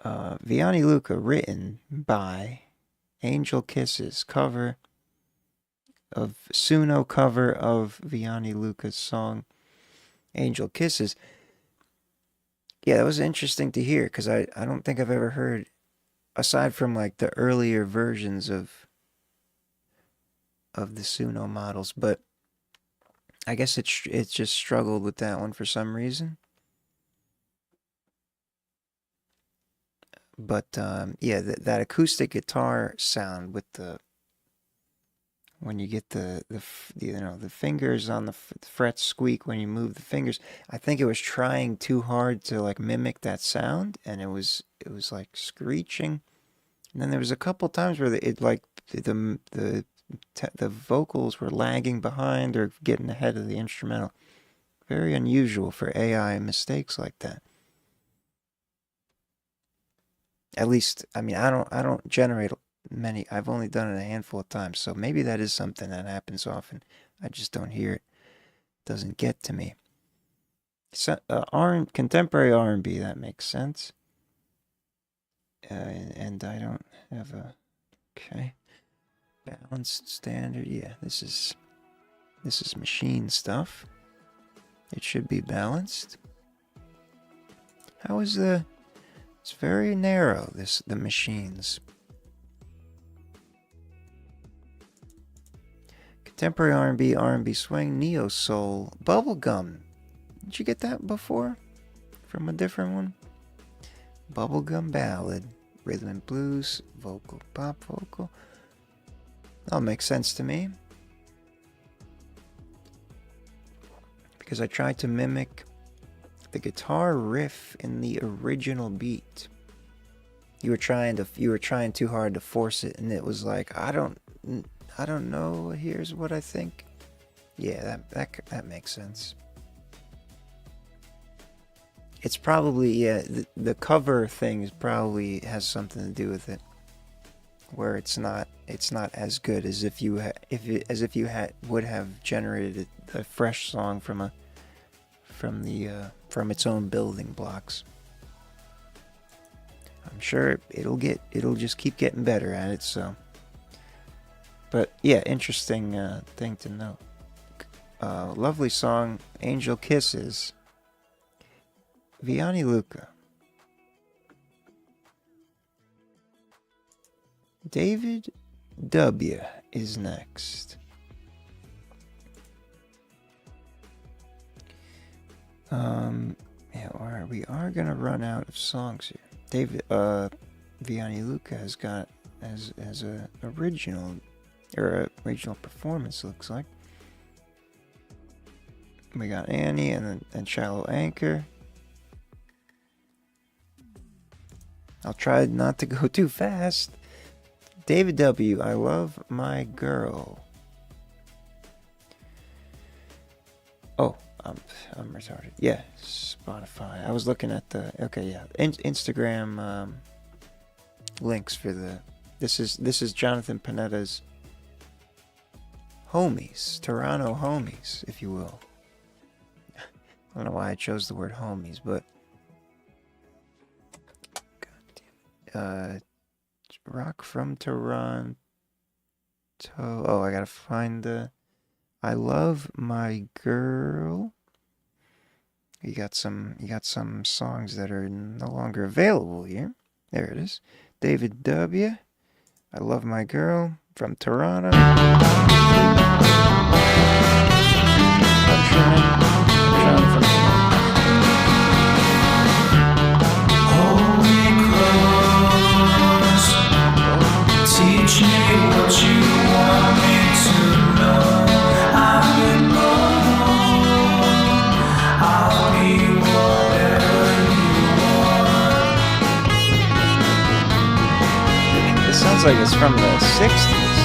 Vianney Luca, written by Angel Kisses, cover of Suno, cover of Vianney Luca's song Angel Kisses. Yeah, that was interesting to hear, because I don't think I've ever heard, aside from like the earlier versions of the Suno models, but I guess it just struggled with that one for some reason. But yeah, that acoustic guitar sound with when you get the fingers on the frets squeak when you move the fingers. I think it was trying too hard to like mimic that sound, and it was like screeching. And then there was a couple times where the vocals were lagging behind or getting ahead of the instrumental. Very unusual for AI mistakes like that. At least, I mean, I don't generate many. I've only done it a handful of times, so maybe that is something that happens often. I just don't hear it. It doesn't get to me. So, contemporary R&B, that makes sense. And I don't have a balanced standard. Yeah, this is machine stuff. It should be balanced. How is it's very narrow, the machines. Contemporary R&B swing, neo soul, bubblegum. Did you get that before? From a different one? Bubblegum ballad, rhythm and blues, vocal, pop vocal. That'll make sense to me. Because I tried to mimic the guitar riff in the original beat. You were trying too hard to force it, and it was like, I don't know, here's what I think. Yeah, that makes sense. It's probably, yeah, the cover thing probably has something to do with it, where it's not as good as if you would have generated a fresh song from its own building blocks. I'm sure it'll just keep getting better at it. So, but yeah, interesting thing to note. Lovely song, Angel Kisses. Vianney Luca. David W. is next. Yeah, we are gonna run out of songs here. Vianney Luca has got as a original performance, looks like. We got Annie and Shallow Anchor. I'll try not to go too fast. David W. I Love My Girl. Oh, I'm retarded. Yeah, Spotify. I was looking at the Instagram links for the. This is Jonathan Panetta's homies, Toronto homies, if you will. I don't know why I chose the word homies, but God damn it. Rock from Toronto. Oh, I gotta find the. I love my girl. You got some songs that are no longer available here. There it is. David W. I love my girl from Toronto. Jonathan. Holy cross, teach me what you want me to know. I've been wrong. I'll be whatever you want. It sounds like it's from the 60s.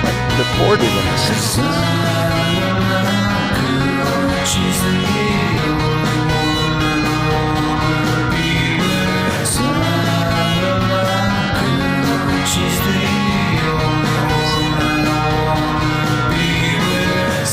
Like recorded in the 60s. She's the only woman I wanna be with. She's the only woman I wanna be with.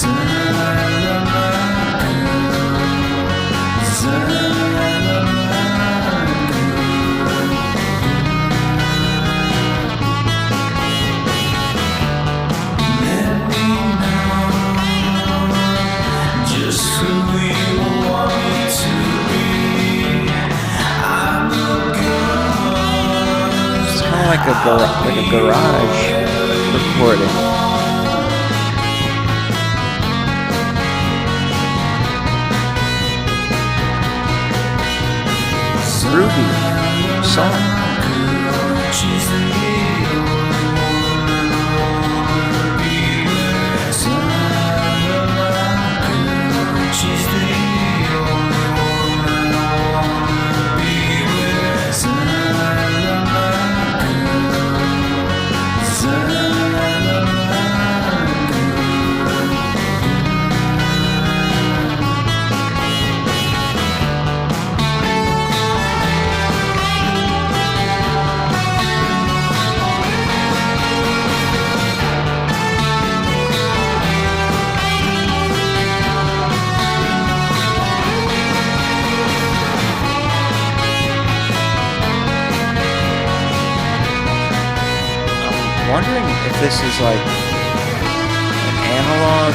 Let me know just who you want me to be. I'm the good. It's kind of like a garage recording. Groovy song. She's the only woman I wanna be with. She's the only woman I wanna be with. Wondering if this is like an analog.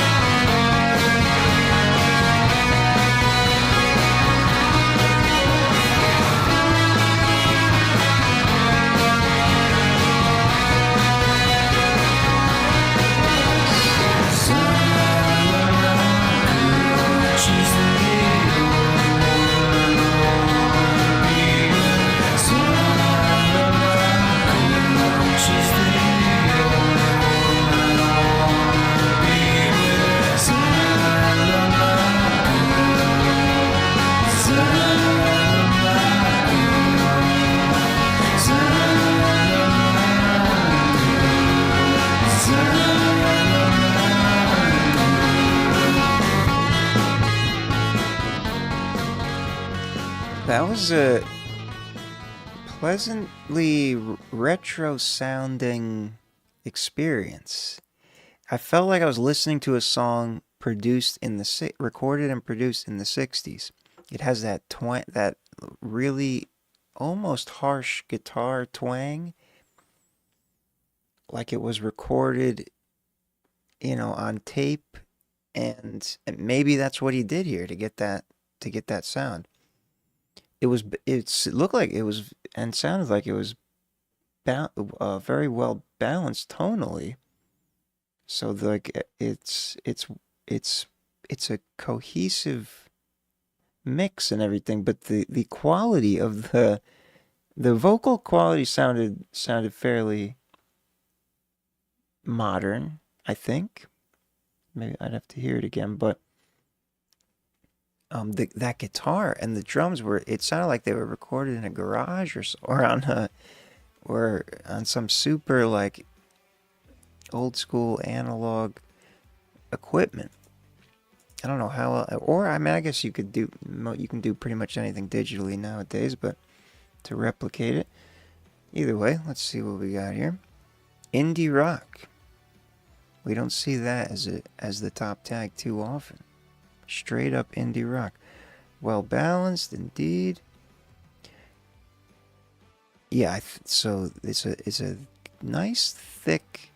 She's the only woman I wanna be with. She's the only woman I wanna be with. That was a pleasantly retro sounding experience. I felt like I was listening to a song recorded and produced in the 60s. It has that that really almost harsh guitar twang, like it was recorded, on tape, and maybe that's what he did here to get that sound. It looked like it was and sounded like it was very well balanced tonally. So it's a cohesive mix and everything, but the quality of the vocal quality sounded fairly modern, I think. Maybe I'd have to hear it again, but that guitar and the drums it sounded like they were recorded in a garage or on some super like old school analog equipment. I don't know how, or I mean, I guess you can do pretty much anything digitally nowadays, but to replicate it, either way, let's see what we got here. Indie rock. We don't see that as the top tag too often. Straight up indie rock. Well balanced indeed. Yeah, so it's a nice thick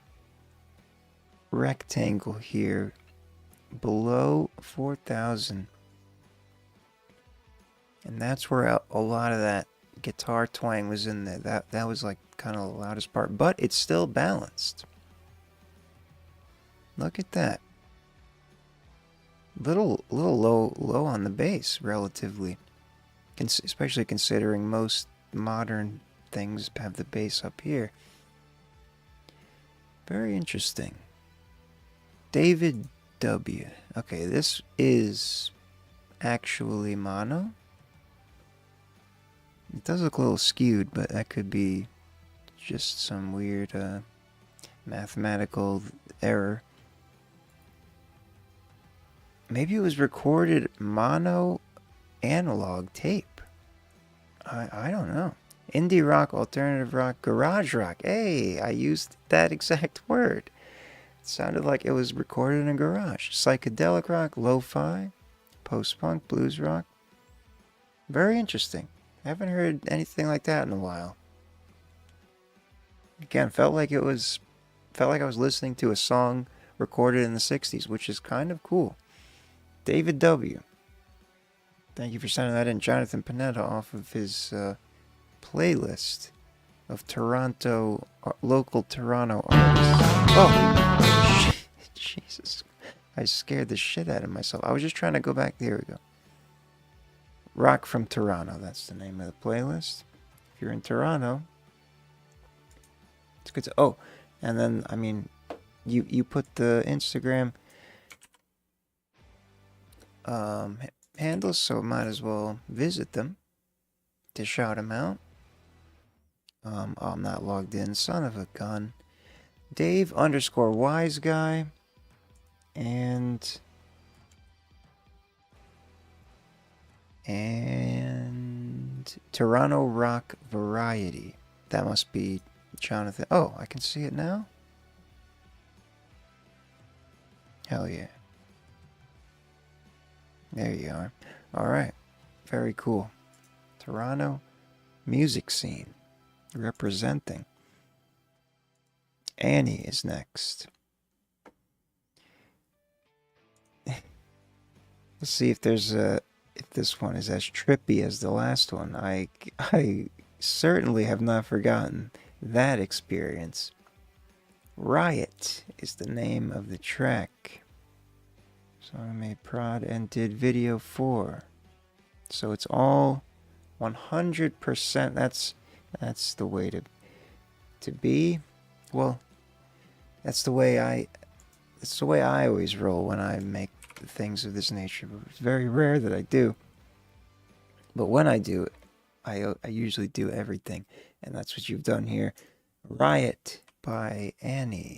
rectangle here below 4,000, and that's where a lot of that guitar twang was in there. That was like kind of the loudest part, but it's still balanced. Look at that. Little low on the bass relatively, especially considering most modern things have the bass up here. Very interesting. David W. Okay, this is actually mono. It does look a little skewed, but that could be just some weird mathematical error. Maybe it was recorded mono analog tape. I don't know. Indie rock, alternative rock, garage rock. Hey, I used that exact word. It sounded like it was recorded in a garage. Psychedelic rock, lo-fi, post-punk, blues rock. Very interesting. I haven't heard anything like that in a while. Again, felt like I was listening to a song recorded in the 60s, which is kind of cool. David W. Thank you for sending that in. Jonathan Panetta off of his playlist of Toronto, local Toronto artists. Oh, Jesus. I scared the shit out of myself. I was just trying to go back. There we go. Rock from Toronto. That's the name of the playlist. If you're in Toronto, it's good to... Oh, and then, I mean, you put the Instagram handles, so might as well visit them to shout them out. Oh, I'm not logged in. Son of a gun. Dave _ wise guy. And Toronto Rock Variety. That must be Jonathan. Oh, I can see it now? Hell yeah. There you are. Alright. Very cool. Toronto music scene. Representing. Annie is next. Let's see if there's if this one is as trippy as the last one. I certainly have not forgotten that experience. Riot is the name of the track. So I made prod and did video for. So it's all 100%. That's the way to be. Well, that's the way I always roll when I make things of this nature. It's very rare that I do. But when I do it, I usually do everything. And that's what you've done here. Riot by Annie.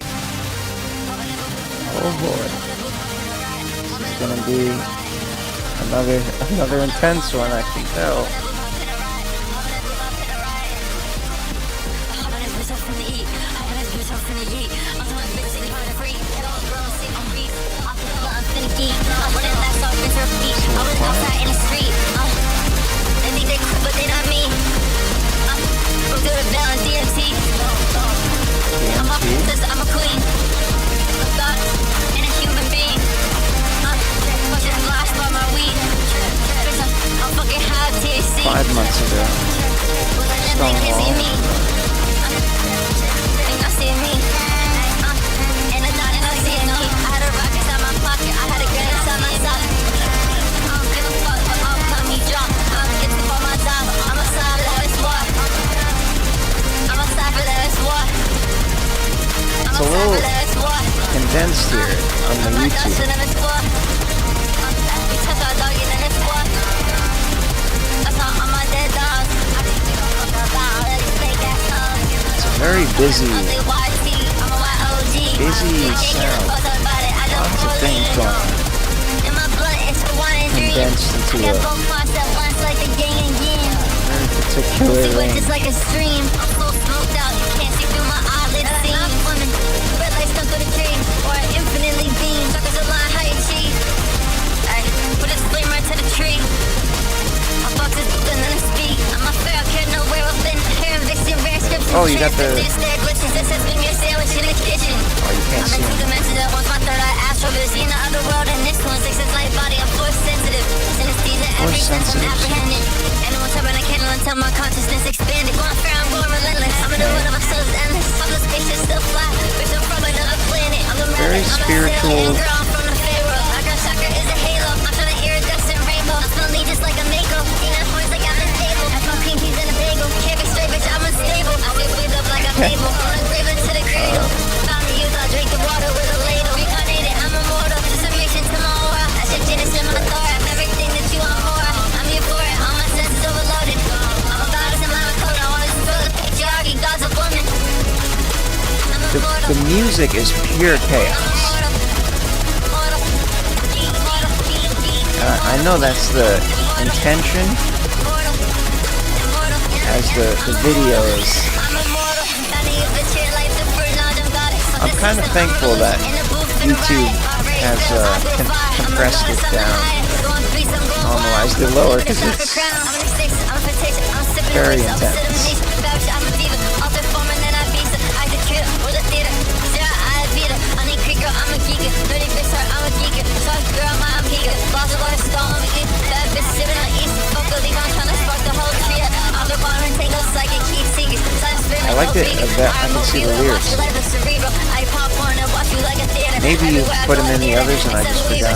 Oh boy. This is gonna be another intense one, I can tell. I'm a queen, a thought, and a human being. Just lost by my weed. I'm fucking high THC. 5 months ago. Stonewall. I see me. And I thought I see me. I had a rock inside my pocket. I had a gun inside my sock. I don't give a fuck, but I'll come me drunk. Get the for my dollar. I'm a side for that, it's what. I'm a side for that, it's what. It's a little condensed here on the YouTube. It's a very busy sound. Lots of things going on. condensed into a very particular range. Just like a stream, I'm so smoked out, you can't see through my eyelids. I'm swimming, red lights come through the dream, or I infinitely beam. Suckers a line, how you cheat? Ay, put a flame right to the tree. My box is bigger than a speed. I'm a fair kid, nowhere up in here. Vixen, rare scripts. Oh, you got the. Glitches, this has been your sandwich in the kitchen. Oh, you can't I'm in see two him. dimensions at once, my third eye astral vision. The other world and this one, six is light body, I'm force sensitive. Synesthesia, every sense I'm apprehending. Anyone tapping a candle until my consciousness expanded. Going fair, I'm going relentless. I'm in the world of my soul's endless. I'm the spaceship still fly, bitch, I'm from another planet. I'm the Very spiritual. I'm from the pharaoh. My girl chakra is a halo. I'm trying to iridescent rainbow. I'm smelling just like a mako. Eating horns like I'm a table. That's my pinkies in a bagel. Can't be straight, bitch, I'm unstable. I stay breathe up like a table. I'm a graven to the cradle. Found the youth, I'll drink the water with a ladle. Reincarnated, I'm immortal. Transformation to my aura. That's your genesis in my thought. Everything that you want more. I'm here for it. All my senses overloaded. I'm a goddess in my code. I want to feel the patriarchy. God's a woman. I'm immortal. The music is pure chaos. I know that's the intention, as the video is. I'm kind of thankful that YouTube has compressed it down, normalized it lower, because it's very intense. I like it that I can see the lyrics. Maybe you put them in the others and I just forgot.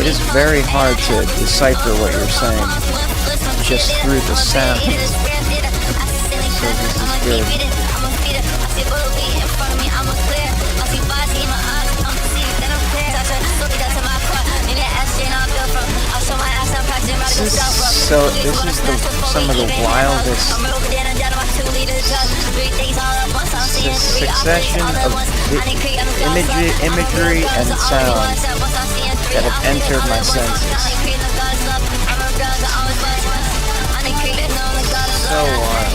It is very hard to decipher what you're saying just through the sound. So this is good. This is some of the wildest succession of imagery and sound that have entered my senses. So wild.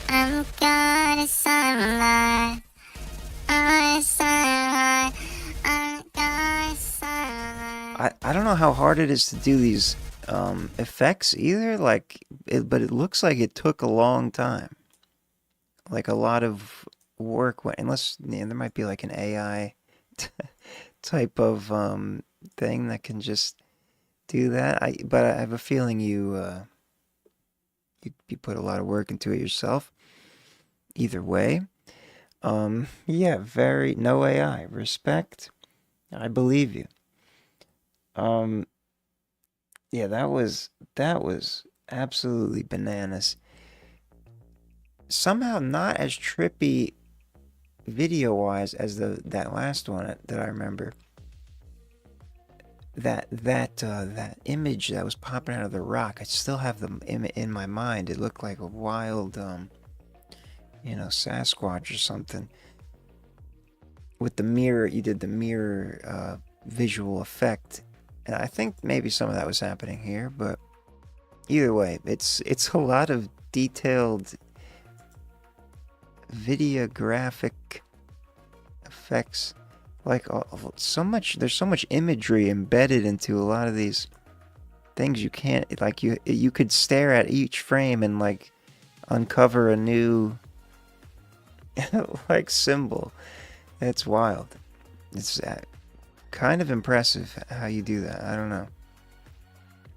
I'm gonna sunlight. I don't know how hard it is to do these effects either. But it looks like it took a long time. Like a lot of work went, unless there might be like an AI type of thing that can just do that. But I have a feeling you put a lot of work into it yourself. Either way. Yeah, no AI. Respect. I believe you. Yeah, that was absolutely bananas. Somehow not as trippy video-wise as that last one that I remember. That image that was popping out of the rock, I still have them in my mind. It looked like a wild Sasquatch or something. With the mirror, you did the mirror visual effect. And I think maybe some of that was happening here, but either way, it's a lot of detailed videographic effects. Like there's so much imagery embedded into a lot of these things. You can't, like, you could stare at each frame and like uncover a new like symbol. It's wild. It's kind of impressive how you do that. I don't know.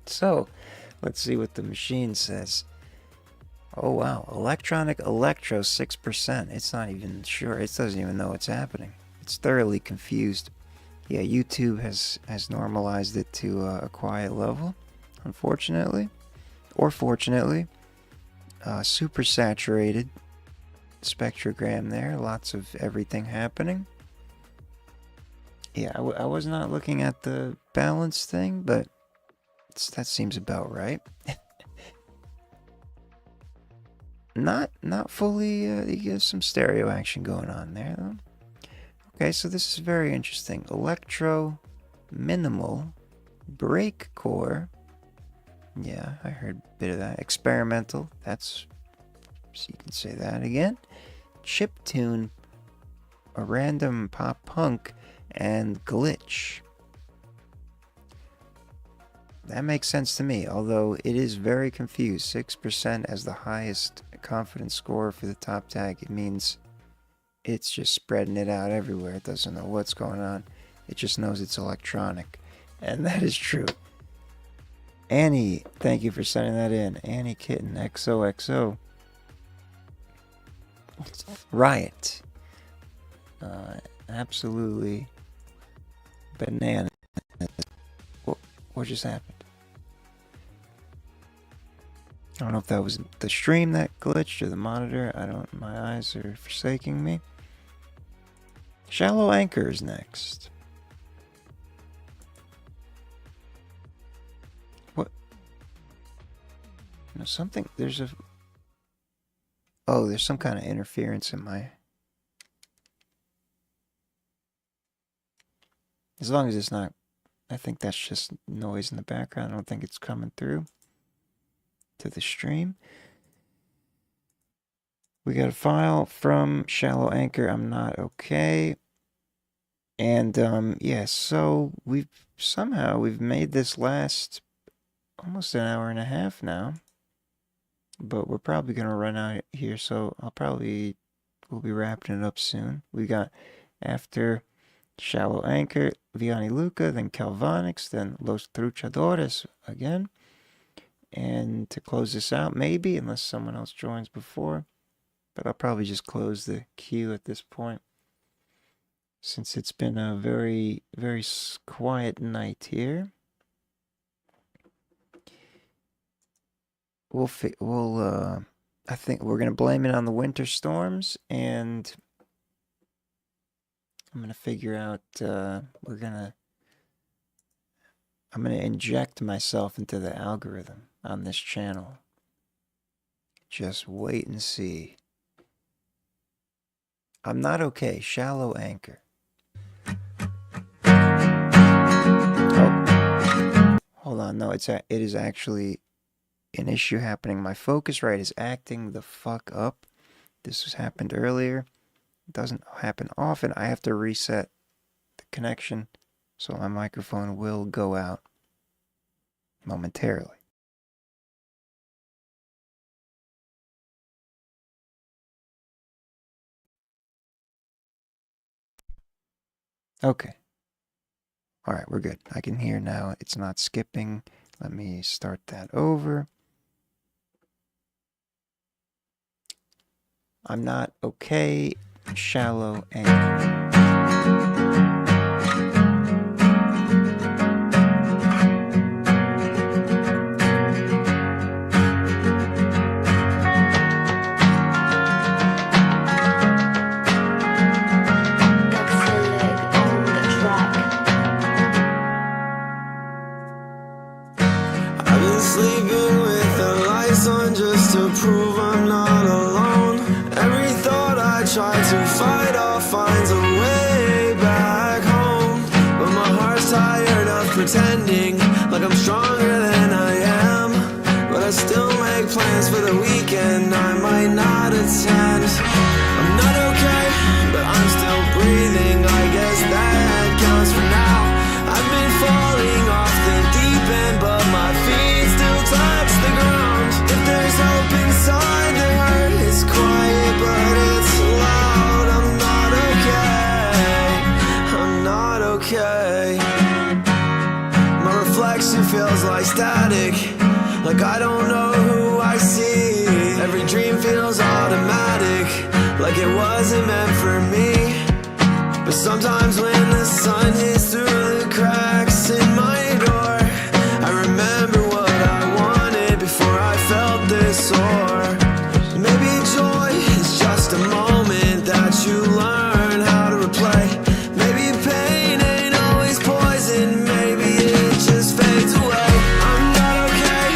So, let's see what the machine says. Oh wow, electronic electro 6%. It's not even sure. It doesn't even know what's happening. It's thoroughly confused. Yeah, YouTube has normalized it to a quiet level, unfortunately, or fortunately. Super saturated spectrogram there. Lots of everything happening. Yeah, I was not looking at the balance thing, but that seems about right. not fully. There's some stereo action going on there, though. Okay, so this is very interesting. Electro, minimal, breakcore. Yeah, I heard a bit of that. Experimental. That's, so you can say that again. Chiptune, a random pop punk, and glitch. That makes sense to me, although it is very confused. 6% as the highest confidence score for the top tag. It means it's just spreading it out everywhere. It doesn't know what's going on. It just knows it's electronic. And that is true. Annie, thank you for sending that in. Annie Kitten, XOXO. Riot. Absolutely bananas. What just happened? I don't know if that was the stream that glitched or the monitor. My eyes are forsaking me. Shallow Anchor is next. What? No, something, there's some kind of interference in my... As long as it's not, I think that's just noise in the background. I don't think it's coming through to the stream. We got a file from Shallow Anchor. I'm not okay. And yeah, so we've made this last almost an hour and a half now. But we're probably gonna run out here, so we'll be wrapping it up soon. We got, after Shallow Anchor, Vianney Luca, then Calvanix, then Los Truchadores again. And to close this out, maybe, unless someone else joins before, but I'll probably just close the queue at this point, since it's been a very, very quiet night here. I think we're gonna blame it on the winter storms, and I'm gonna figure out. I'm gonna inject myself into the algorithm on this channel. Just wait and see. I'm not okay. Shallow Anchor. Oh, hold on. No, it is actually an issue happening. My Focusrite is acting the fuck up. This has happened earlier. It doesn't happen often. I have to reset the connection, so my microphone will go out momentarily. Okay. All right, we're good. I can hear now. It's not skipping. Let me start that over. I'm not okay. Shallow Anchor. Sleeping with the lights on just to prove I'm not alone. Every thought I try to fight off finds a way back home. But my heart's tired of pretending like I'm stronger than I am. But I still make plans for the weekend I might not attend. I'm not okay, but I'm still breathing. I guess that counts for now. I've been falling off the deep end, but my feet still touch the ground. If there's hope inside, the hurt is quiet, but it's loud. I'm not okay. I'm not okay. My reflection feels like static, like I don't know who I see. Every dream feels automatic, like it wasn't meant for me. But sometimes when the sun hits through the cracks in my door, I remember what I wanted before I felt this sore. Maybe joy is just a moment that you learn how to replay. Maybe pain ain't always poison, maybe it just fades away. I'm not okay,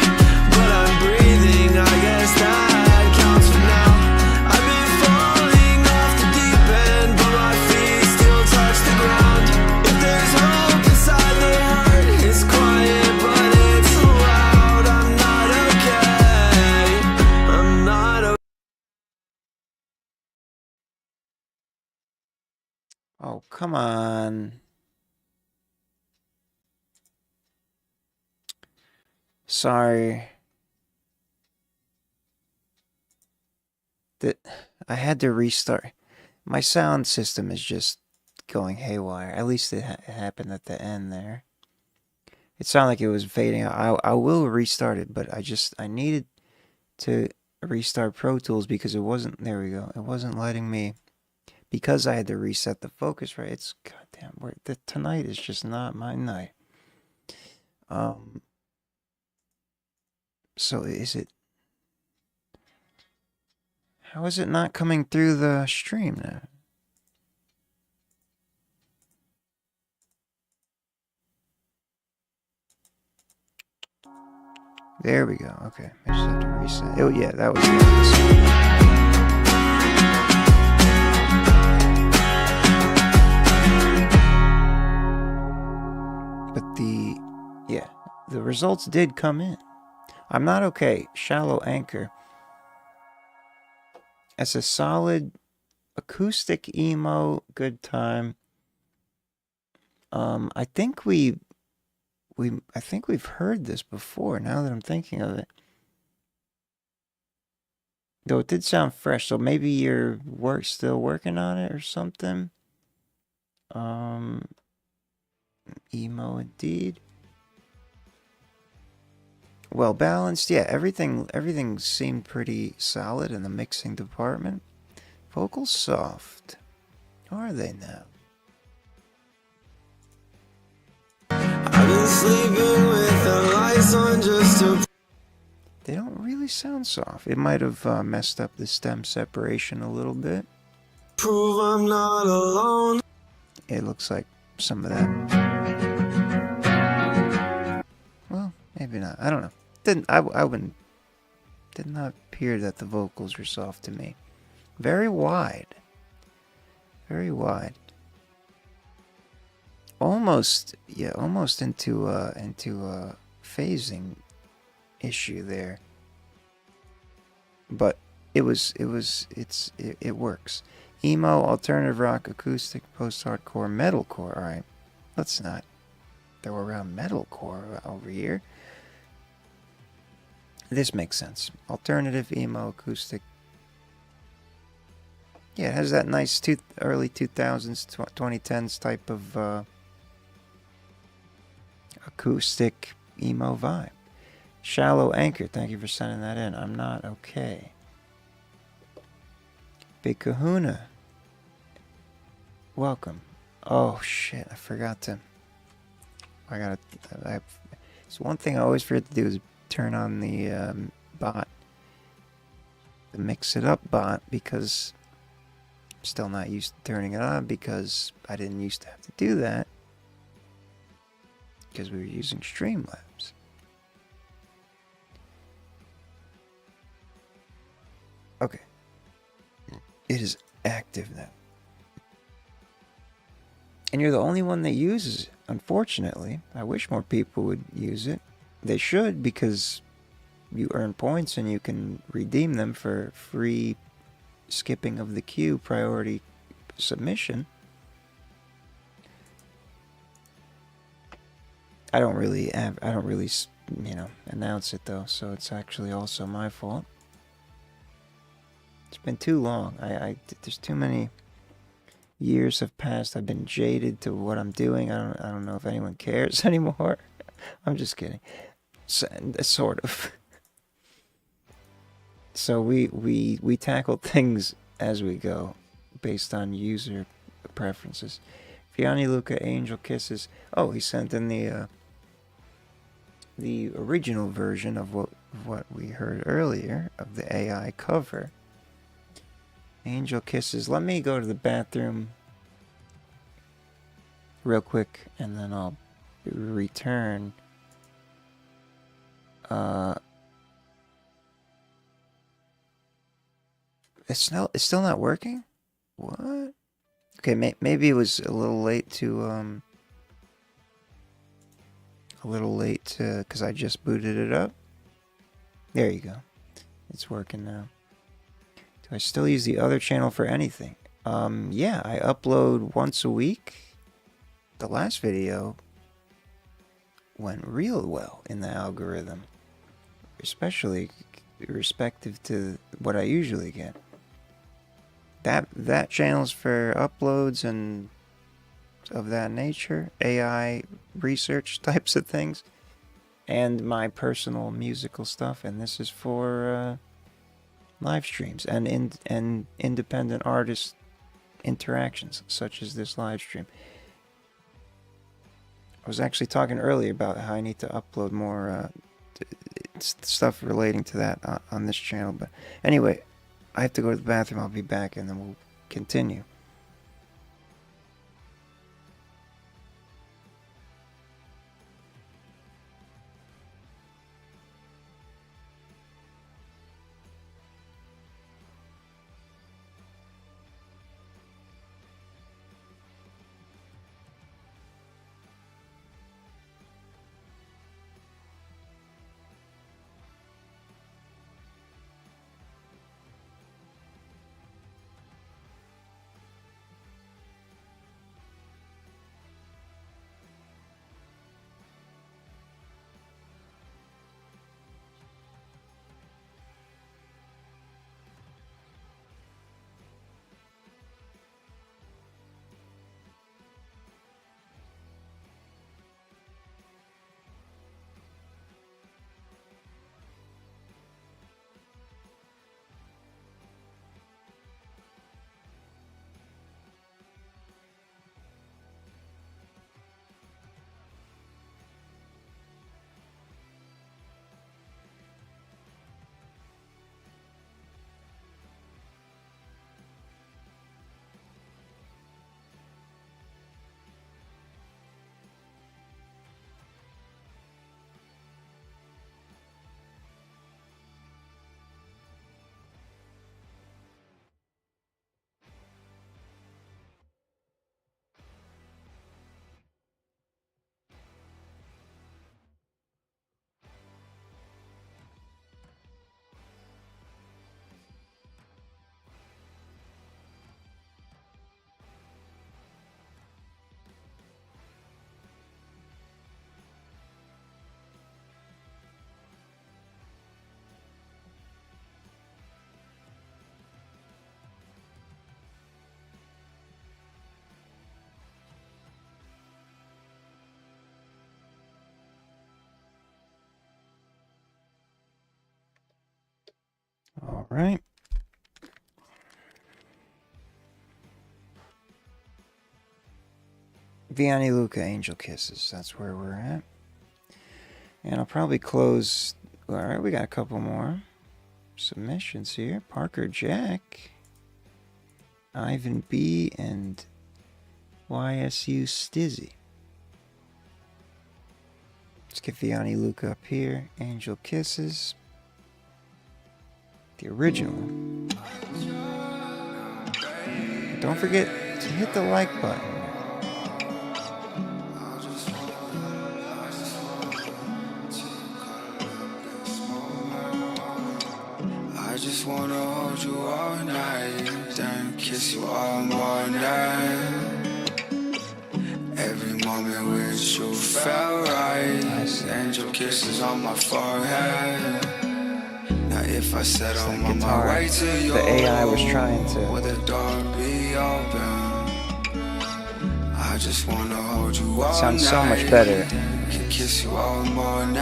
but I'm breathing, I guess that counts for now. Oh, come on. Sorry. That I had to restart. My sound system is just going haywire. At least it happened at the end there. It sounded like it was fading out. I will restart it, but I needed to restart Pro Tools because it wasn't, there we go. It wasn't letting me, because I had to reset the focus rate. It's goddamn, tonight is just not my night. So is it, how is it not coming through the stream now? There we go. Okay, I just have to reset. Oh yeah, that was the But the results did come in. I'm not okay. Shallow Anchor. It's a solid acoustic emo, good time. I think we've heard this before, now that I'm thinking of it. Though it did sound fresh, so maybe you're still working on it or something. Emo indeed. Well balanced, yeah, everything seemed pretty solid in the mixing department. Vocals soft. How are they now? I've been sleeping with the lights on just to... They don't really sound soft. It might have messed up the stem separation a little bit. Prove I'm not alone. It looks like some of that. Well, maybe not. I don't know. Did not appear that the vocals were soft to me. Very wide. Very wide. Almost into a phasing issue there. But it works. Emo, alternative rock, acoustic, post-hardcore, metalcore. All right, let's not throw around metalcore over here. This makes sense. Alternative, emo, acoustic. Yeah, it has that nice early 2000s, 2010s type of acoustic emo vibe. Shallow Anchor, thank you for sending that in. I'm not okay. Big Kahuna, welcome. Oh shit, I forgot to. It's one thing I always forget to do is turn on the bot, the Mix It Up bot, because I'm still not used to turning it on because I didn't used to have to do that because we were using Streamlabs. Okay. It is active now. And you're the only one that uses it, unfortunately. I wish more people would use it. They should, because you earn points and you can redeem them for free skipping of the queue priority submission. I don't really, announce it though, so it's actually also my fault. It's been too long. There's too many years have passed. I've been jaded to what I'm doing. I don't know if anyone cares anymore. I'm just kidding. Sort of. So we tackle things as we go, based on user preferences. Fiani Luca, Angel Kisses. Oh, he sent in the original version of what we heard earlier of the AI cover. Angel Kisses. Let me go to the bathroom real quick, and then I'll return. It's still not working? What? Okay, maybe it was a little late to because I just booted it up. There you go. It's working now. Do I still use the other channel for anything? Yeah, I upload once a week. The last video went real well in the algorithm, especially respective to what I usually get. That channel's for uploads and of that nature, AI research types of things, and my personal musical stuff. And this is for live streams and independent artist interactions, such as this live stream. I was actually talking earlier about how I need to upload more stuff relating to that on this channel. But anyway, I have to go to the bathroom. I'll be back and then we'll continue. All right. Vianney Luca, Angel Kisses. That's where we're at. And I'll probably close. All right, we got a couple more submissions here. Parker Jack, Ivan B, and YSU Stizzy. Let's get Vianney Luca up here. Angel Kisses. The original. Don't forget to hit the like button. I just wanna hold you all night, then kiss you all morning. Every moment with you felt right. Angel kisses on my forehead. Now if I said I'm on my way to you, the AI was trying to. Would the door be open? I just wanna hold you all sounds night. So much better. Can kiss you all morning.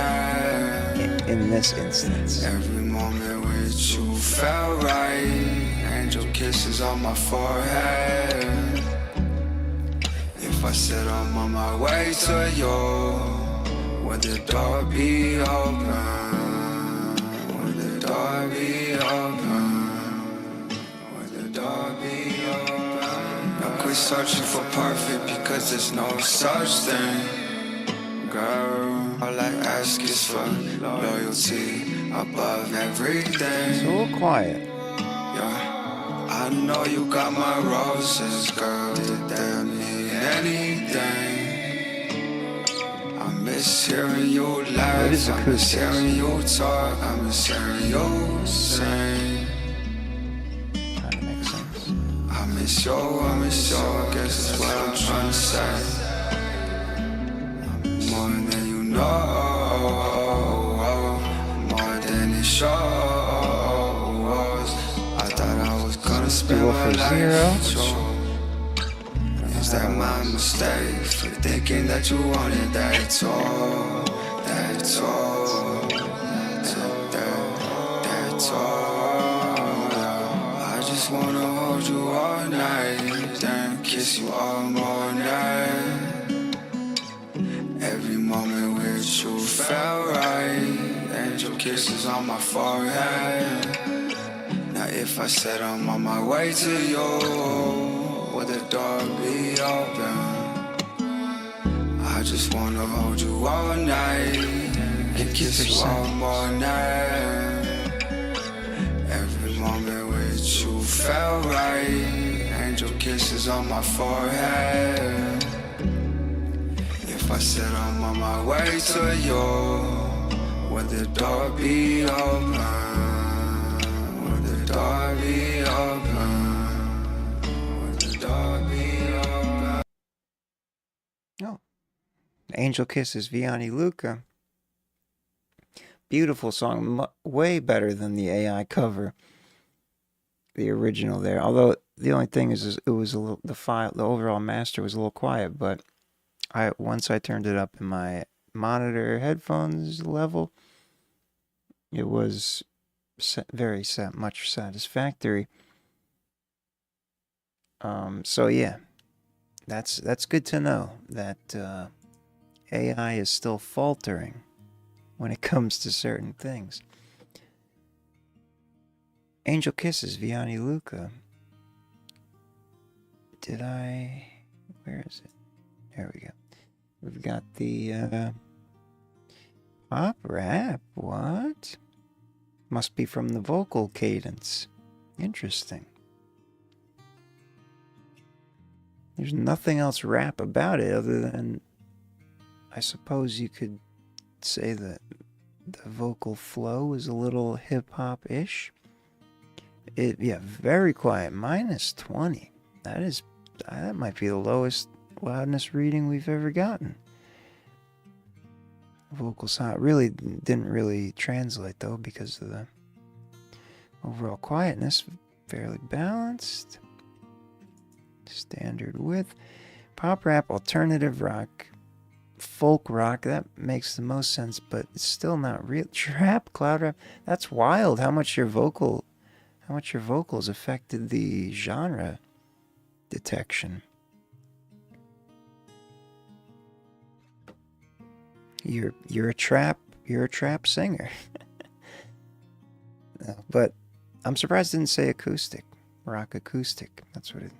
In this instance. Every moment with you felt right. Angel kisses on my forehead. If I said I'm on my way to you, would the door be open? Would the door be open? Would the door be open? Now quit searching for perfect because there's no such thing. Girl, all I ask is for loyalty above everything. It's a little quiet. Yeah, I know you got my roses, girl. Did that mean anything? I miss hearing you laugh. I miss hearing you talk. I miss hearing you sing. Kinda makes sense. I miss miss you, I guess that's what I'm trying to say. More than you know, more than it shows. I thought I was gonna spend Duel my for life zero. with you. Is that my mistake for thinking that you wanted that all, that's all, that's all? I just wanna hold you all night, then kiss you all morning. Every moment with you felt right, and your kisses on my forehead. Now if I said I'm on my way to you, would the door be open? I just wanna hold you all night and kiss you all morning. Every moment with you felt right, and your kisses on my forehead. If I said I'm on my way to you, would the door be open? Would the door be open? Would the door be open? Oh. Angel Kisses, Vianney Luca. Beautiful song, way better than the AI cover, the original there. Although the only thing is it was a little, the overall master was a little quiet, but once I turned it up in my monitor headphones level, it was much satisfactory. So yeah, that's good to know that AI is still faltering when it comes to certain things. Angel Kisses, Vianney Luca. Where is it? There we go. We've got the pop rap. What? Must be from the vocal cadence. Interesting. There's nothing else rap about it other than, I suppose you could say that the vocal flow is a little hip-hop-ish. Yeah, very quiet. -20. That might be the lowest loudness reading we've ever gotten. Vocal sound really didn't really translate though because of the overall quietness. Fairly balanced. Standard width. Pop rap, alternative rock, folk rock, that makes the most sense, but it's still not real. Trap, cloud rap, that's wild how much your vocals affected the genre detection. You're a trap singer. No, but I'm surprised it didn't say acoustic, rock acoustic. That's what it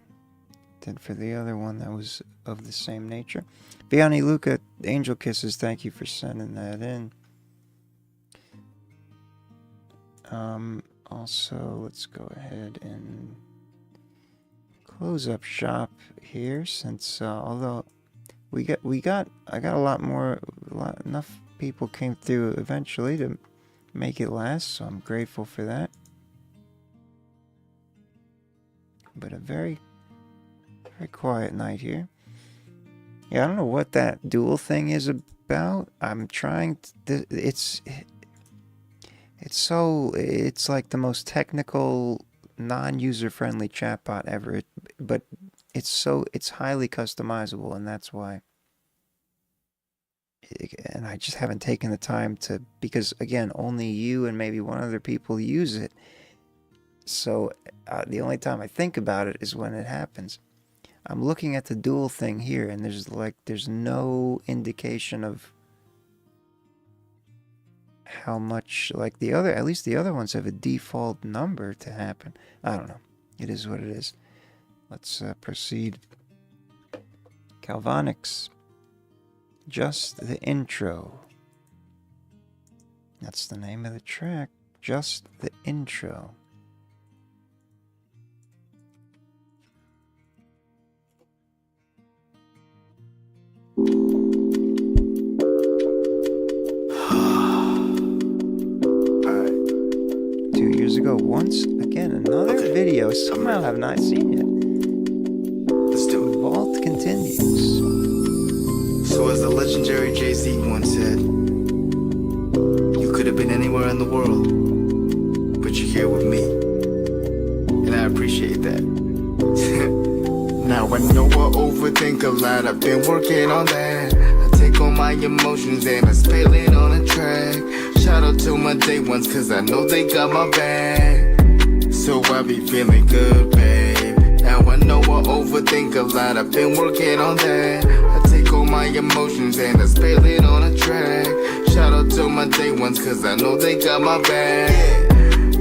did for the other one that was of the same nature. Vianney Luca, Angel Kisses, thank you for sending that in. Also, let's go ahead and close up shop here, since although I got a lot more, enough people came through eventually to make it last, so I'm grateful for that. But a very, very quiet night here. Yeah, I don't know what that dual thing is about. I'm trying to, it's like the most technical, non-user friendly chatbot ever, but it's highly customizable, and that's why. And I just haven't taken the time to, because again, only you and maybe one other people use it. So the only time I think about it is when it happens. I'm looking at the dual thing here, and there's no indication of how much, like the other, at least the other ones have a default number to happen. I don't know. It is what it is. Let's proceed. Calvonics. Just the Intro. That's the name of the track. Just the Intro. Alright. 2 years ago, once again, another video somehow I have not seen yet. legendary Jay-Z once said, "You could have been anywhere in the world, but you're here with me." And I appreciate that. Now I know I overthink a lot, I've been working on that. I take all my emotions and I spill it on a track. Shout out to my day ones, cause I know they got my back. So I be feeling good, babe. Now I know I overthink a lot, I've been working on that. I take all my emotions and I spill it on a track. Shout out to my day ones, cause I know they got my back.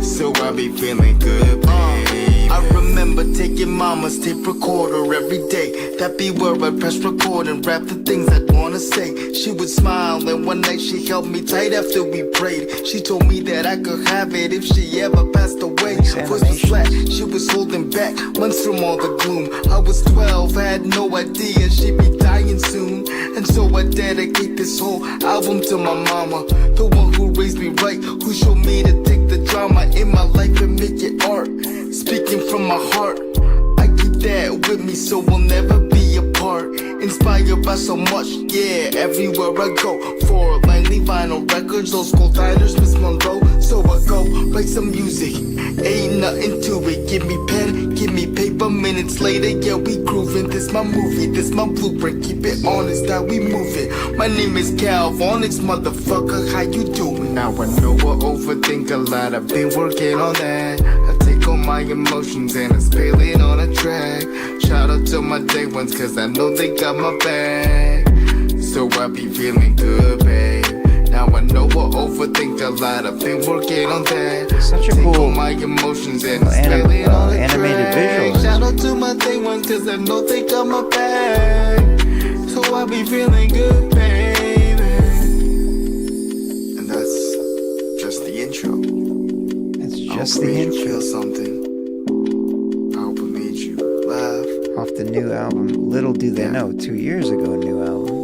So I be feeling good, babe. I remember taking mama's tape recorder every day. That be where I press record and rap the things I wanna say. She would smile and one night she held me tight after we prayed. She told me that I could have it if she ever passed away. Voice was flat, she was holding back months from all the gloom. I was 12, had no idea she'd be dying soon. And so I dedicate this whole album to my mama, the one who raised me right, who showed me to take the drama in my life and make it art. Speaking from my heart, I keep that with me so we'll never be apart. Inspired by so much, yeah, everywhere I go. For Langley vinyl records, old school diners, Miss Monroe. So I go, write some music, ain't nothing to it. Give me pen, give me paper, minutes later, yeah, we grooving. This my movie, this my blueprint, keep it honest, how we moving. My name is Calvonix, motherfucker, how you doing? Now I know I overthink a lot, I've been working on that. All my emotions and I spill it on a track. Shout out to my day ones, cause I know they got my back. So I be feeling good, babe. Now I know I overthink a lot, I've been working on that. Such a Take cool all my emotions and I spill it on a animated track. visuals. Shout out to my day ones, cause I know they got my back. So I be feeling good, baby. And that's just the intro. Just the intro. Feel something. I hope it made you laugh. Off the new album, Little Do They Know, 2 years ago, new album.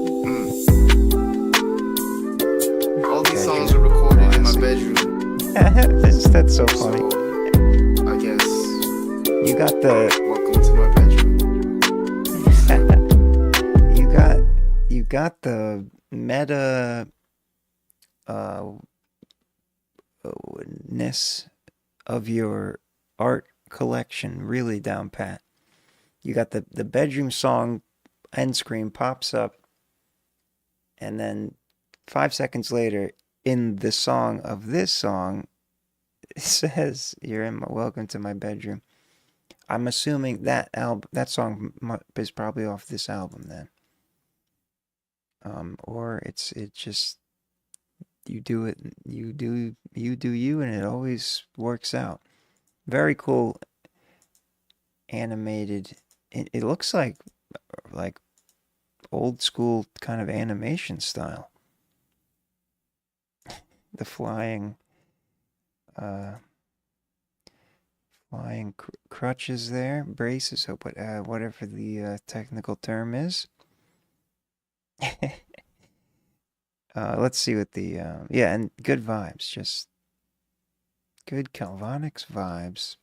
All these songs are recorded in my bedroom. That's so funny. So, I guess you got the. Welcome to my bedroom. you got the meta ness of your art collection really down pat. You got the bedroom song end screen pops up, and then 5 seconds later in the song of this song it says you're in my welcome to my bedroom. I'm assuming that song is probably off this album then, or it just you do it, you do you, and it always works out. Very cool animated. It looks like old school kind of animation style. The flying crutches there, braces, whatever the technical term is. Let's see what the yeah, and good vibes, just good Calvonix vibes.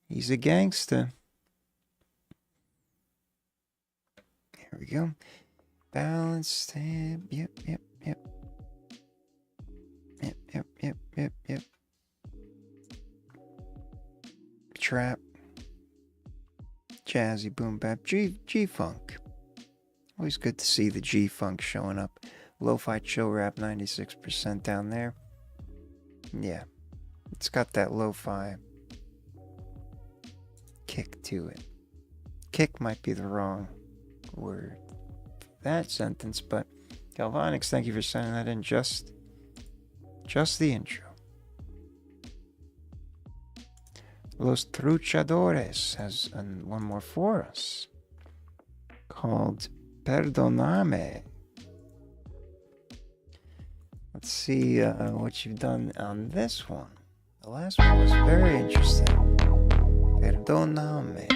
He's a gangster. Here we go. Balanced step. Yep. Trap. Jazzy boom bap. G-funk. Always good to see the G-funk showing up. Lo-fi chill rap, 96% down there. Yeah. It's got that lo-fi kick to it. Kick might be the wrong word for that sentence, but Galvonix, thank you for sending that in. Just the intro. Los Truchadores has one more for us called Perdoname. Let's see what you've done on this one. The last one was very interesting. Perdóname.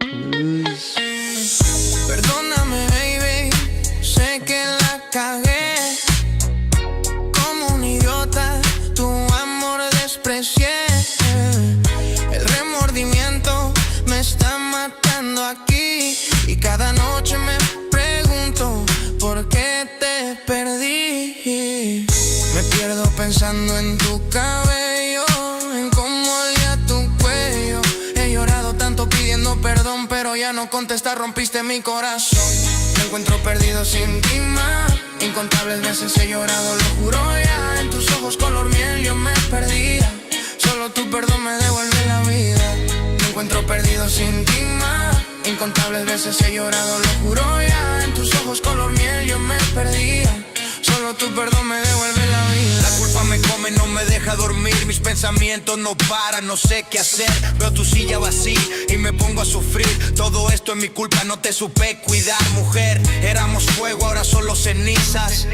Blues. Perdóname, baby. Sé que la cagué. Como un idiota, tu amor desprecié. El remordimiento me está matando. Cada noche me pregunto por qué te perdí. Me pierdo pensando en tu cabello, en cómo olía tu cuello. He llorado tanto pidiendo perdón, pero ya no contestas, rompiste mi corazón. Me encuentro perdido sin ti más. Incontables veces he llorado, lo juro ya. En tus ojos color miel yo me perdía. Solo tu perdón me devuelve la vida. Me encuentro perdido sin ti más. Incontables veces he llorado, lo juro ya. En tus ojos color miel yo me perdía. Solo tu perdón me devuelve la vida. La culpa me come, no me deja dormir. Mis pensamientos no paran, no sé qué hacer. Veo tu silla vacía y me pongo a sufrir. Todo esto es mi culpa, no te supe cuidar, mujer. Éramos fuego, ahora solo cenizas.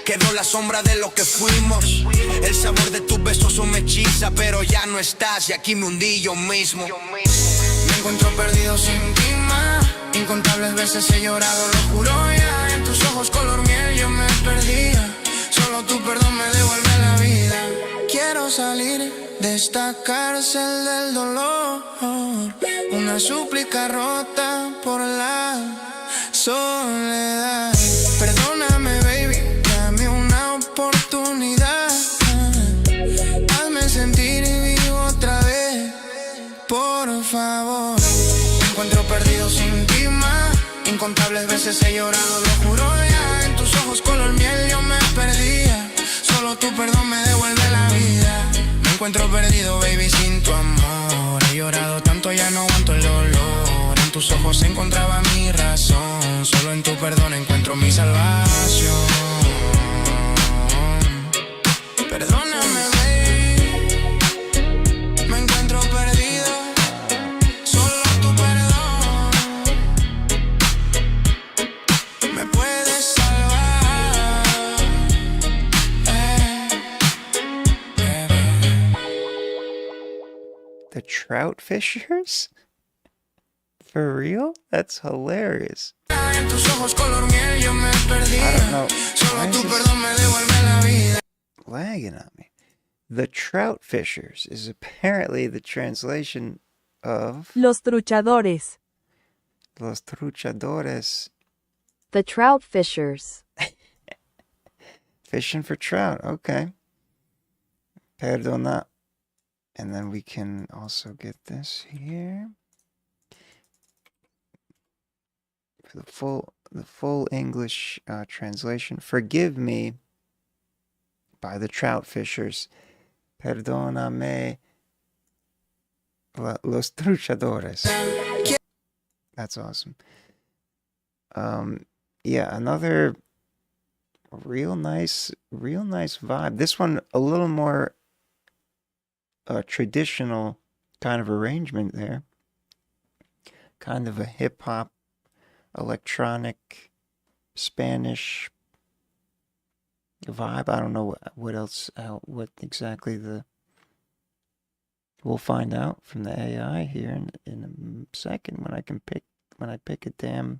Quedó la sombra de lo que fuimos. El sabor de tus besos me hechiza, pero ya no estás y aquí me hundí yo mismo. Me encuentro perdido sin ti más. Incontables veces he llorado, lo juro ya. En tus ojos color miel yo me perdía. Solo tu perdón me devuelve la vida. Quiero salir de esta cárcel del dolor. Una súplica rota por la soledad. Perdóname, baby, dame una oportunidad. Hazme sentir vivo otra vez, por favor. Me encuentro perdido sin ti más. Incontables veces he llorado, lo juro ya. En tus ojos color miel yo me perdía. Solo tu perdón me devuelve la vida. Me encuentro perdido, baby, sin tu amor. He llorado tanto, ya no aguanto el dolor. En tus ojos encontraba mi razón. Solo en tu perdón encuentro mi salvación. Perdóname, baby. Me encuentro perdido. Solo tu perdón me puede salvar. The trout fishers? For real? That's hilarious. I don't know. Why is this lagging on me? The trout fishers is apparently the translation of Los truchadores. Los truchadores. The trout fishers. Fishing for trout. Okay. Perdona. And then we can also get this here. For the full English translation. Forgive me by the trout fishers. Perdóname los truchadores. That's awesome. Yeah, another real nice vibe. This one a little more traditional kind of arrangement there. Kind of a hip hop, electronic, Spanish vibe. I don't know what else, what exactly the. We'll find out from the AI here in a second when I pick a damn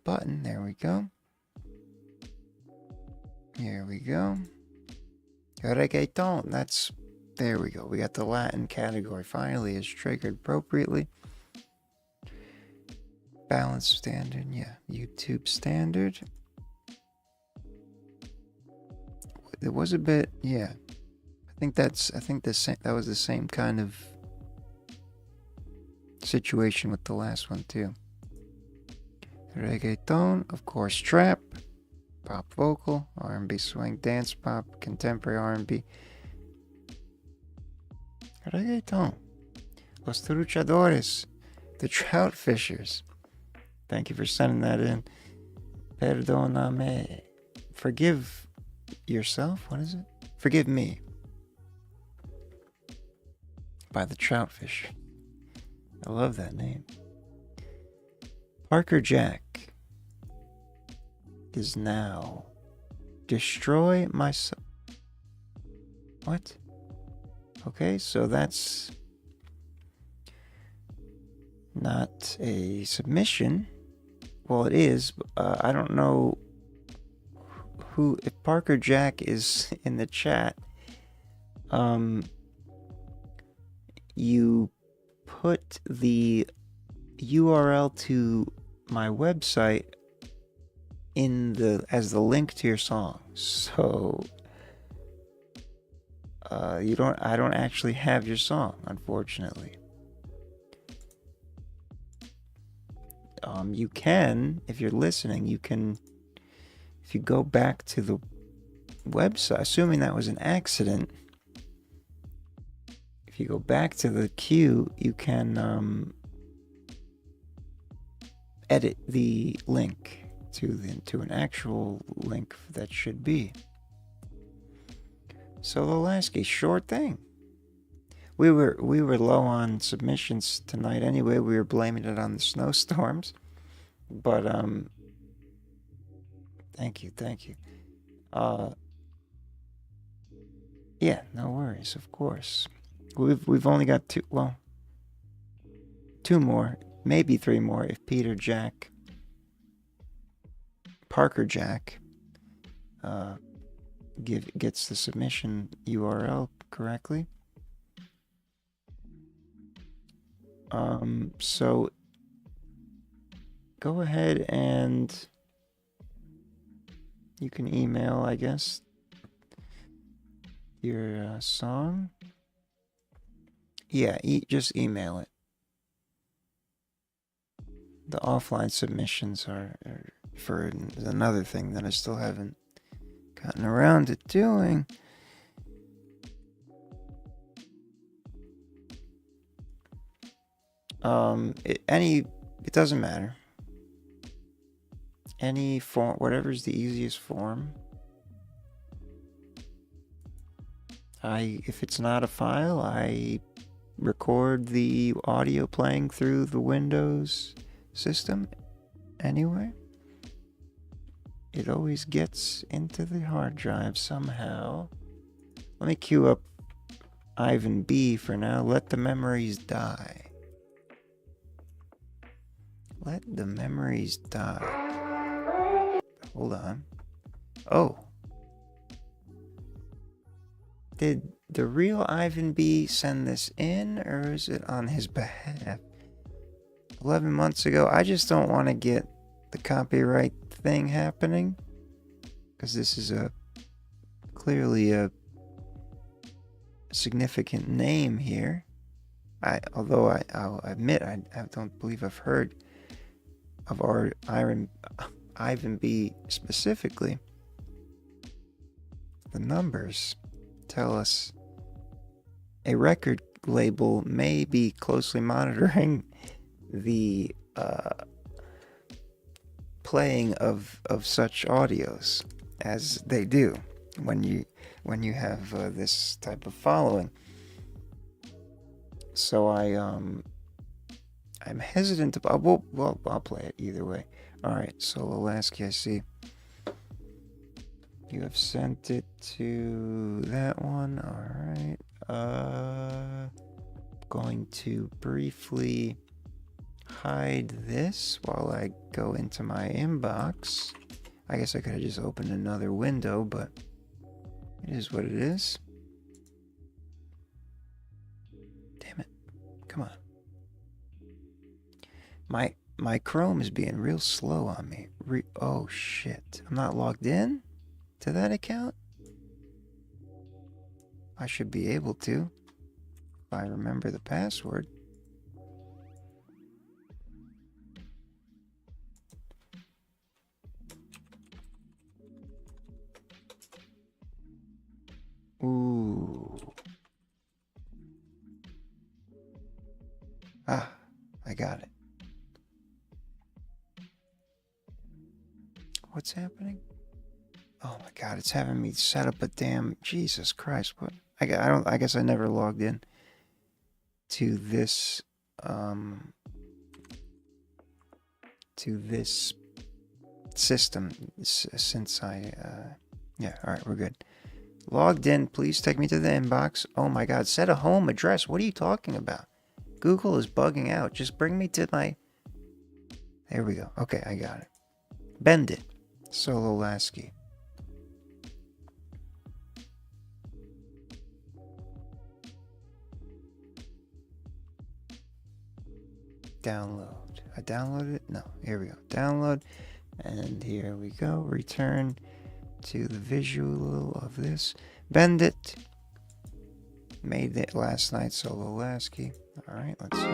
button. There we go. Here we go. Reggaeton. There we go. We got the Latin category. Finally is triggered appropriately. Balance standard. Yeah. YouTube standard. It was a bit, yeah. I think that was the same kind of situation with the last one too. Reggaeton, of course, trap, pop vocal, R&B swing, dance pop, contemporary R&B. Reggaeton. Los Truchadores, the trout fishers. Thank you for sending that in. Perdóname. Forgive yourself? What is it? Forgive me. By the trout fish. I love that name. Parker Jack is now destroy my what? Okay, so that's not a submission. Well, it is. I don't know who. If Parker Jack is in the chat, you put the URL to my website as the link to your song. So I don't actually have your song, unfortunately. You can, if you're listening, if you go back to the website, assuming that was an accident, if you go back to the queue, you can edit the link to an actual link that should be. So Lasky, short thing. We were low on submissions tonight anyway. We were blaming it on the snowstorms, but thank you. Yeah, no worries, of course. We've only got two more, maybe three more if Parker Jack gets the submission URL correctly. So go ahead and you can email, I guess, your song. Yeah, just email it. The offline submissions are for another thing that I still haven't gotten around to doing. It doesn't matter. Any form, whatever's the easiest form. If it's not a file, I record the audio playing through the Windows system anyway. It always gets into the hard drive somehow. Let me queue up Ivan B for now. Let the memories die. Let the memories die. Hold on. Oh. Did the real Ivan B send this in, or is it on his behalf? 11 months ago. I just don't want to get the copyright thing happening, because this is clearly a significant name here. Although I'll admit I don't believe I've heard of our Ivan B specifically. The numbers tell us a record label may be closely monitoring the playing of such audios, as they do when you have this type of following. So I'm hesitant to. I'll play it either way. All right, so Lasky, I see you have sent it to that one. All right. Going to briefly hide this while I go into my inbox. I guess I could have just opened another window, but it is what it is. Damn it. Come on. My Chrome is being real slow on me. Oh shit. I'm not logged in to that account? I should be able to, if I remember the password. Ooh. Ah, I got it. What's happening? Oh my god, it's having me set up a damn... Jesus Christ, what? I guess I never logged in to this system since yeah, alright, we're good. Logged in, please take me to the inbox. Oh my god, set a home address. What are you talking about? Google is bugging out. Just bring me to my... There we go. Okay, I got it. Bend it. Solo Lasky. Download. I downloaded it? No, here we go. Download. And here we go. Return to the visual of this. Bend it. Made it last night, Solo Lasky. Alright, let's see.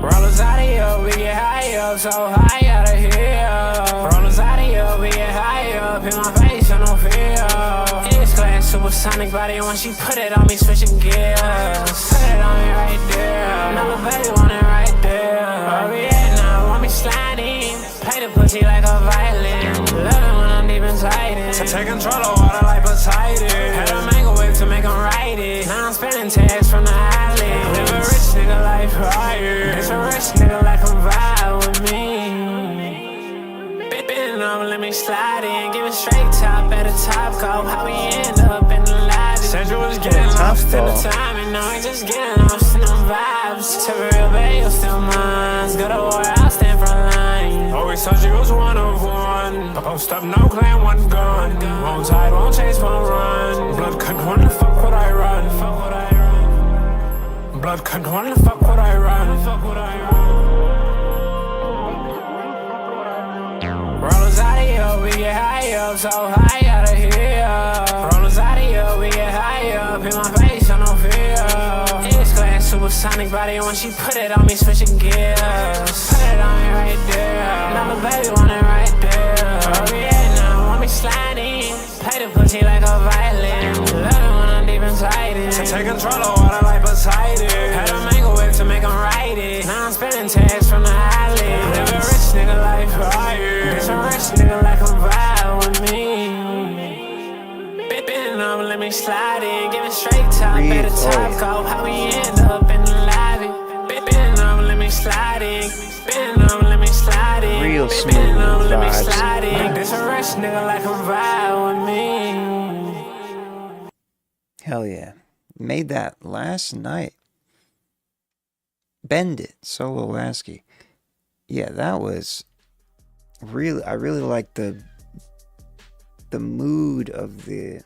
Rollers out of here, we get high up, so high out of here. Rollers out of here, we get high up, in my face, I don't feel. X-Class, supersonic body, when she put it on me, switching gears. Put it on me right there, another baby want it right there. Where we at now, want me sliding, play the pussy like a violin. Love it when I'm deep inside it, so take control of water like Poseidon. Had a mango whip to make 'em ride it, now I'm spending tags from the alley. Live a rich nigga life higher, it's a rich nigga like I'm vibe with me. Bend up, let me slide in, give it straight top at the top, go how we end up in the lobby. Said you was getting lost in the time, and now we just getting lost in the vibes. To real babe, you're still mine. Go to war, I'll stand for line. Always thought you was one of one. Post up, no clan, one gun. Won't hide, won't chase, won't run. Blood cut, wanna fuck what I run. Fuck what I run. Blood cut, wanna fuck what I run. Fuck what I run. Rollers out of here, we get high up, so high out of here. Rollers out of here, we get high up, in my face, I don't feel. X-Class, supersonic body, when she put it on me, switching gears. Put it on me right there, another baby want it right there. Where we at now, want me sliding, play the pussy like a violin. Love it when I'm deep inside it, so take control of water like Poseidon. Had a mango whip to make 'em ride it, now I'm spending tags from the alley. Live a rich nigga life higher, it's a rich nigga like I'm vibe with me. Bend up, let me slide in, give it straight top at the top, go how we end up in the lobby. Bend up, let me slide in, bend up, let me slide in. Real smooth Bend up, let me vibes. slide in, this a rich nigga like I'm vibe with me. Hell yeah. Made that last night. Bend It, Solo Lasky. Yeah, that was really, I really like the mood of the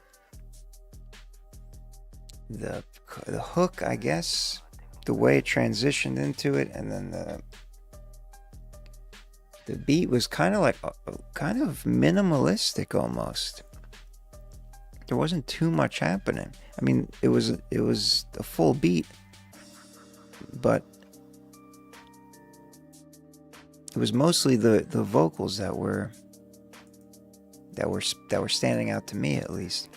hook, I guess, the way it transitioned into it, and then the beat was kind of like kind of minimalistic almost. There wasn't too much happening. I mean, it was a full beat, but it was mostly the vocals that were standing out to me, at least.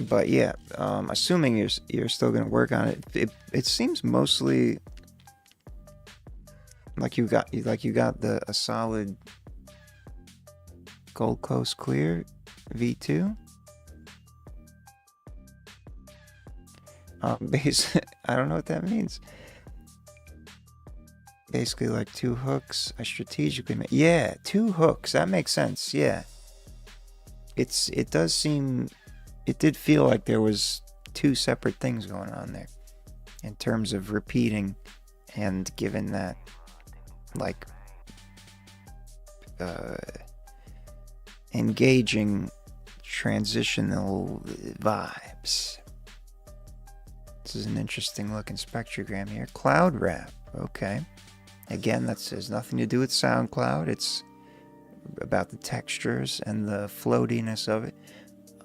But yeah, assuming you're still gonna work on it, it seems mostly like you got a solid Gold Coast Clear V2. I don't know what that means. Basically, like 2 hooks. I strategically made. Yeah, 2 hooks. That makes sense. Yeah. It does seem. It did feel like there was 2 separate things going on there, in terms of repeating, and given that, like, engaging transitional vibes. This is an interesting looking spectrogram here. Cloud Rap. Okay. Again, that has nothing to do with SoundCloud. It's about the textures and the floatiness of it.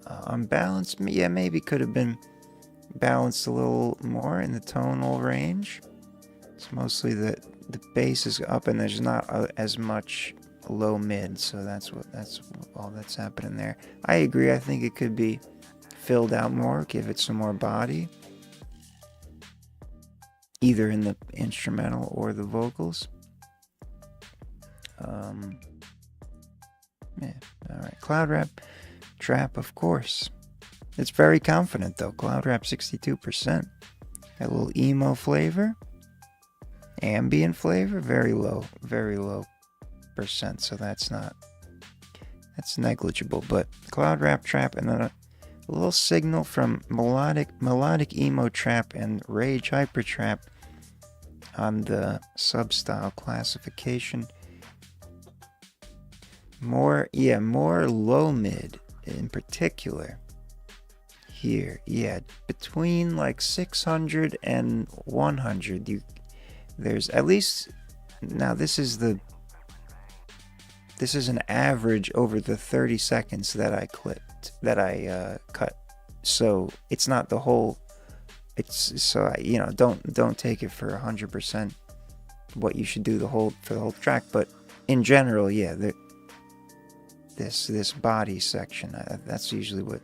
Unbalanced, yeah, maybe could have been balanced a little more in the tonal range. It's mostly the bass is up and there's not as much low mid, so that's all that's happening there. I agree. I think it could be filled out more, give it some more body, either in the instrumental or the vocals. Yeah, all right. Cloud Rap, Trap, of course. It's very confident though. Cloud Rap 62%. That little emo flavor. Ambient flavor, very low percent, so that's negligible. But cloud rap trap, and then a little signal from melodic emo trap and rage hyper trap on the substyle classification. More low mid in particular here. Yeah, between like 600 and 100. There's at least, now this is an average over the 30 seconds that I cut. So it's not the whole, don't take it for 100% what you should do for the whole track, but in general, yeah, this body section, that's usually what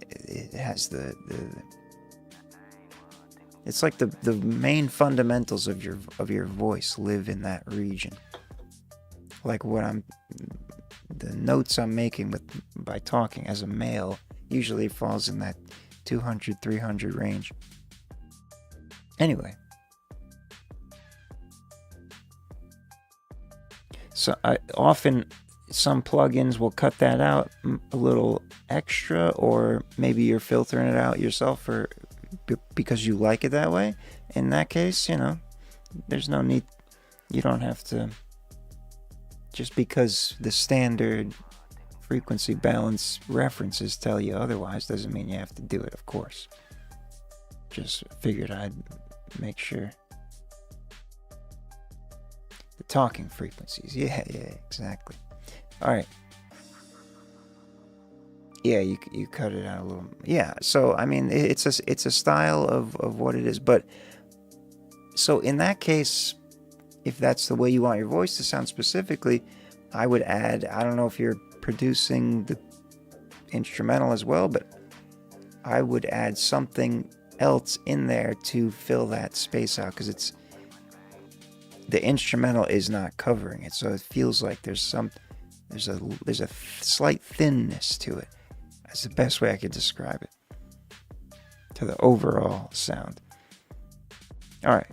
it has. It's like the main fundamentals of your voice live in that region. Like the notes I'm making by talking as a male usually falls in that 200, 300 range. Anyway. So often some plugins will cut that out a little extra, or maybe you're filtering it out yourself because you like it that way. In that case, there's no need. You don't have to, just because the standard frequency balance references tell you otherwise doesn't mean you have to do it, of course. Just figured I'd make sure. The talking frequencies. Yeah, exactly. All right. Yeah, you cut it out a little. Yeah, so I mean, it's a style of what it is. But so in that case, if that's the way you want your voice to sound specifically, I would add, I don't know if you're producing the instrumental as well, but I would add something else in there to fill that space out, because the instrumental is not covering it, so it feels like there's a slight thinness to it. That's the best way I could describe it to the overall sound. All right,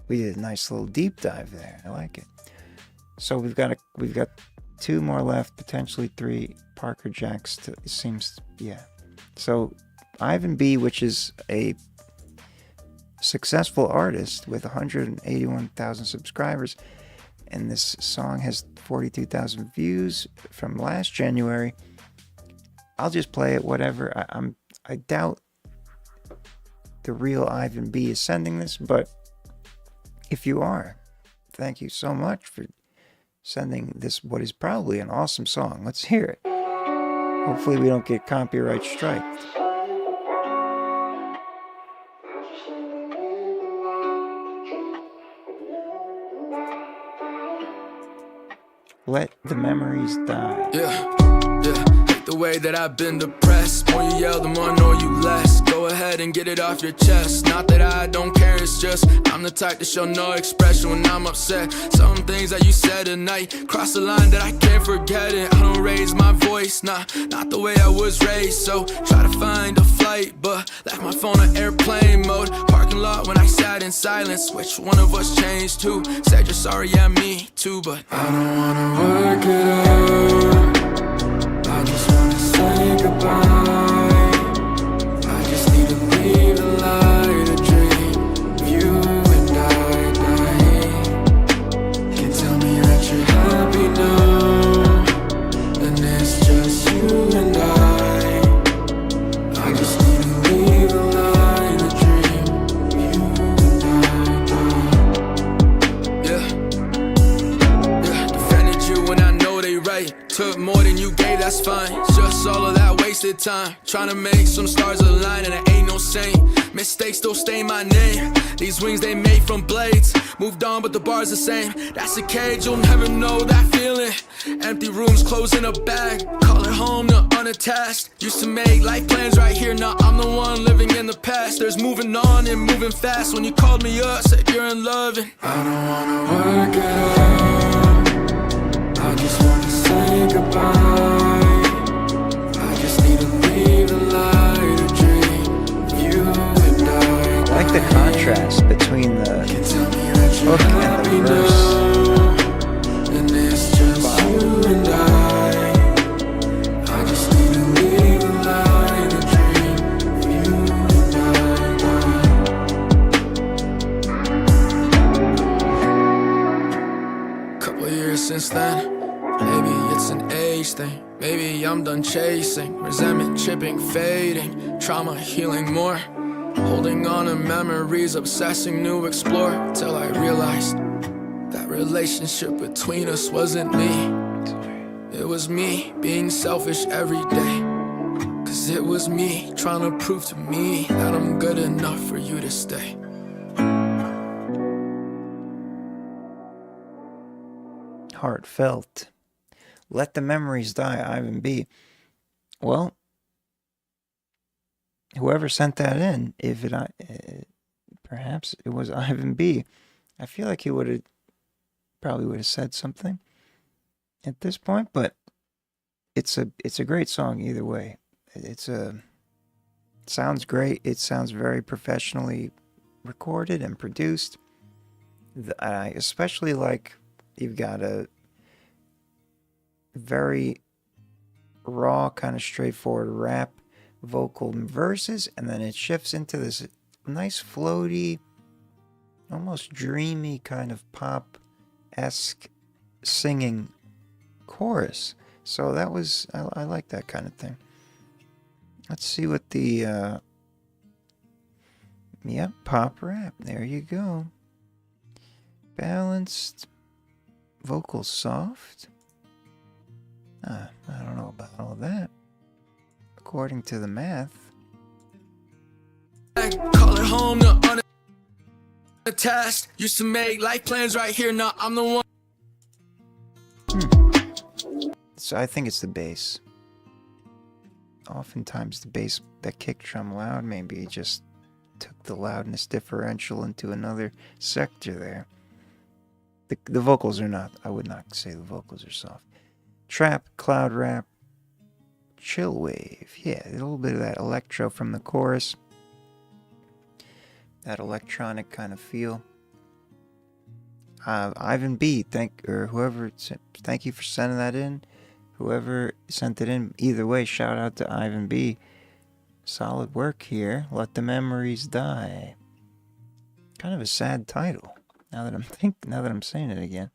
we did a nice little deep dive there. I like it. So we've got 2 more left, potentially 3 Parker Jacks. It seems, yeah. So Ivan B, which is a successful artist with 181,000 subscribers, and this song has 42,000 views from last January. I'll just play it, whatever. I doubt the real Ivan B is sending this, but if you are, thank you so much for sending this, what is probably an awesome song. Let's hear it. Hopefully we don't get copyright striked. Let the memories die. Yeah. The way that I've been depressed, more you yell, the more I know you less. Go ahead and get it off your chest. Not that I don't care, it's just I'm the type to show no expression when I'm upset. Some things that you said at night cross the line that I can't forget it. I don't raise my voice, nah, not the way I was raised. So try to find a flight, but left my phone on airplane mode. Parking lot when I sat in silence. Which one of us changed too? Said you're sorry, yeah, me too, but I don't wanna work it out. I just wanna say goodbye. I just need to leave the light, a dream. You and I. Can tell me that you're happy now, and it's just you and I just need to leave the light, a dream. You and I. Yeah, defended you when I know they right. Took more than you gave, that's fine. Just all of that wasted time. Trying to make some stars align, and I ain't no saint. Mistakes still stain my name. These wings they made from blades. Moved on, but the bar's the same. That's a cage, you'll never know that feeling. Empty rooms, clothes in a bag. Call it home, no unattached. Used to make life plans right here. Now I'm the one living in the past. There's moving on and moving fast. When you called me up, said you're in love, and I don't wanna work it out. I just wanna say goodbye. I just need to leave the light, a dream. You and I like the contrast between the wasting. Maybe I'm done chasing, resentment chipping, fading, trauma healing more. Holding on to memories, obsessing, new explore. Till I realized that relationship between us wasn't me. It was me being selfish every day. Cause it was me trying to prove to me that I'm good enough for you to stay. Heartfelt. Let the Memories Die, Ivan B. Well, whoever sent that in, if it perhaps it was Ivan B. I feel like he probably would have said something at this point, but it's a great song either way. It sounds great. It sounds very professionally recorded and produced. I especially like you've got a very raw, kind of straightforward rap vocal verses, and then it shifts into this nice floaty, almost dreamy kind of pop-esque singing chorus. So that was, I like that kind of thing. Let's see what the yep, pop rap, there you go. Balanced, vocal soft. I don't know about all that. According to the math. Call it home, the unattached. Used to make life plans right here, now I'm the one. So I think it's the bass. Oftentimes the bass, that kick drum loud, maybe it just took the loudness differential into another sector there. The vocals are not, I would not say the vocals are soft. Trap, cloud rap, chill wave. Yeah, a little bit of that electro from the chorus. That electronic kind of feel. Ivan B, thank you for sending that in. Whoever sent it in, either way, shout out to Ivan B. Solid work here. Let the Memories Die. Kind of a sad title. Now that I'm saying it again.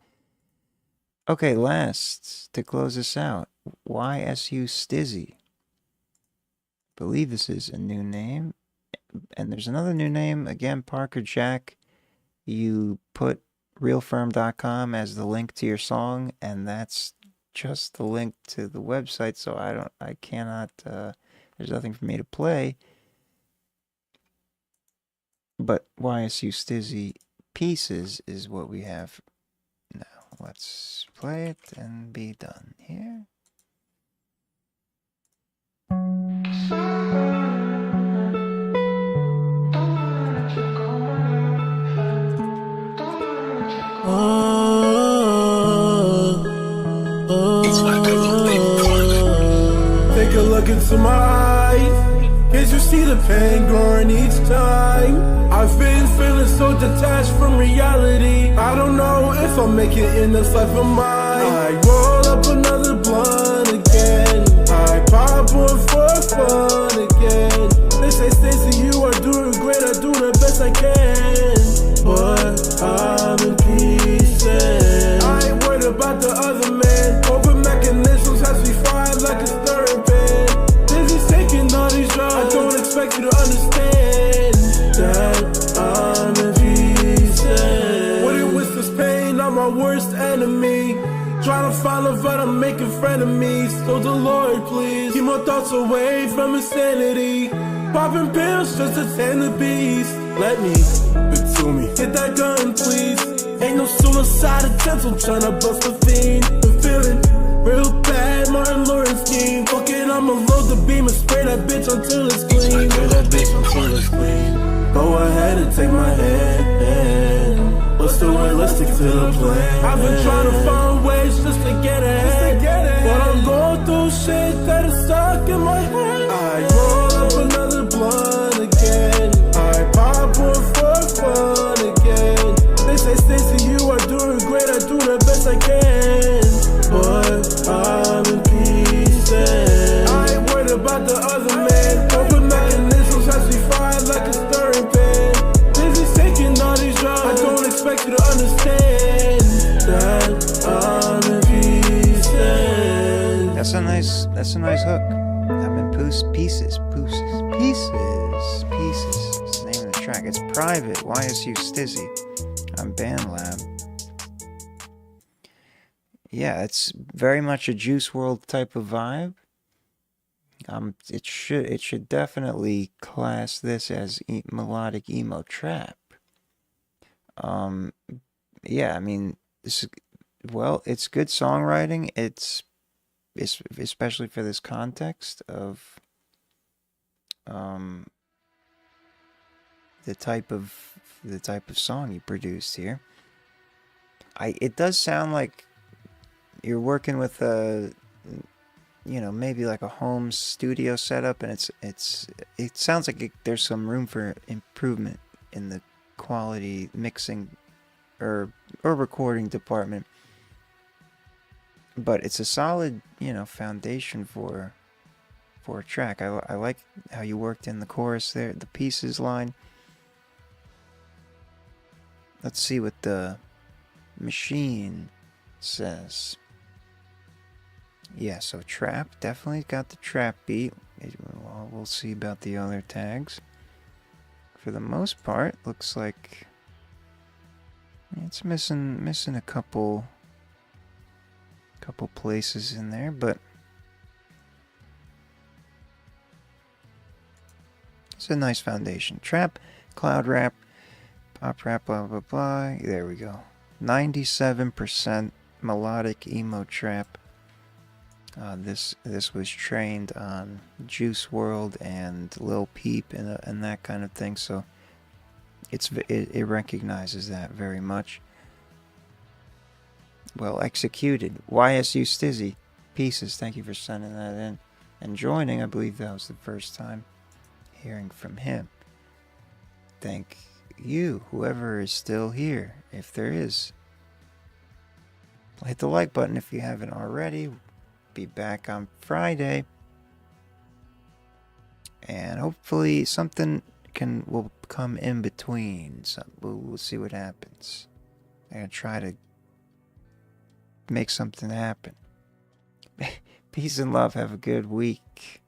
Okay, last to close this out, YSU Stizzy. Believe this is a new name, and there's another new name again. Parker Jack. You put realfirm.com as the link to your song, and that's just the link to the website. So I cannot. There's nothing for me to play. But YSU Stizzy Pieces is what we have now. Let's play it and be done here. Take a look into my eyes. Can't you see the pain growing each time? I've been feeling so detached from reality. I don't know if I'll make it in this life of mine. I roll up another blunt again. I pop one for fun again. They say, Stacey, you are doing great. I do the best I can, but I'm in pieces. I ain't worried about the other man. Open mechanisms has me fired like a stirring pan. Dizzy's taking all these drugs. I don't expect you to understand that I'm in pieces. What it was this pain, I'm my worst enemy. Trying to find love, but I'm making frenemies. So the Lord, please keep my thoughts away from insanity. Popping pills just to tame the beast. Let me, it to me. Get that gun, please. Ain't no suicide attempts, I'm tryna bust a fiend. I'm feeling real bad, Martin Lawrence scheme. Fuck it, I'ma load the beam and spray that bitch until it's clean. Spray that bitch until it's clean. Go ahead and take my hand. Let's do it, let's stick to the plan. I've been trying to find ways just to get ahead, but I'm going through shit that is stuck in my head. I roll up another blunt again. I pop one for fun again. They say, Stacey, you are doing great. I do the best I can, but I'm in pieces. I ain't worried about the other man. Open mechanisms has me fired like a stirring pan. Dizzy's taking all these drugs. I don't expect you to understand that I'm in pieces. That track. It's private. YSU Stizzy on BandLab. Yeah, it's very much a Juice WRLD type of vibe. It should definitely class this as melodic emo trap. Yeah, I mean, it's good songwriting. It's especially for this context of the type of song you produced here. It does sound like you're working with a, maybe like a home studio setup, and it sounds like there's some room for improvement in the quality mixing or recording department. But it's a solid, foundation for a track. I like how you worked in the chorus there, the pieces line. Let's see what the machine says. Yeah, so trap, definitely got the trap beat. We'll see about the other tags. For the most part, looks like it's missing a couple places in there, but it's a nice foundation. Trap, cloud rap, pop rap, blah blah blah. There we go. 97% melodic emo trap. This was trained on Juice WRLD and Lil Peep and that kind of thing, so it recognizes that very much. Well executed. YSU Stizzy Pieces, thank you for sending that in and joining. I believe that was the first time hearing from him. Thank you, whoever is still here, if there is. Hit the like button if you haven't already. Be back on Friday, and hopefully something will come in between. So we'll see what happens. I'm gonna try to make something happen. Peace and love. Have a good week.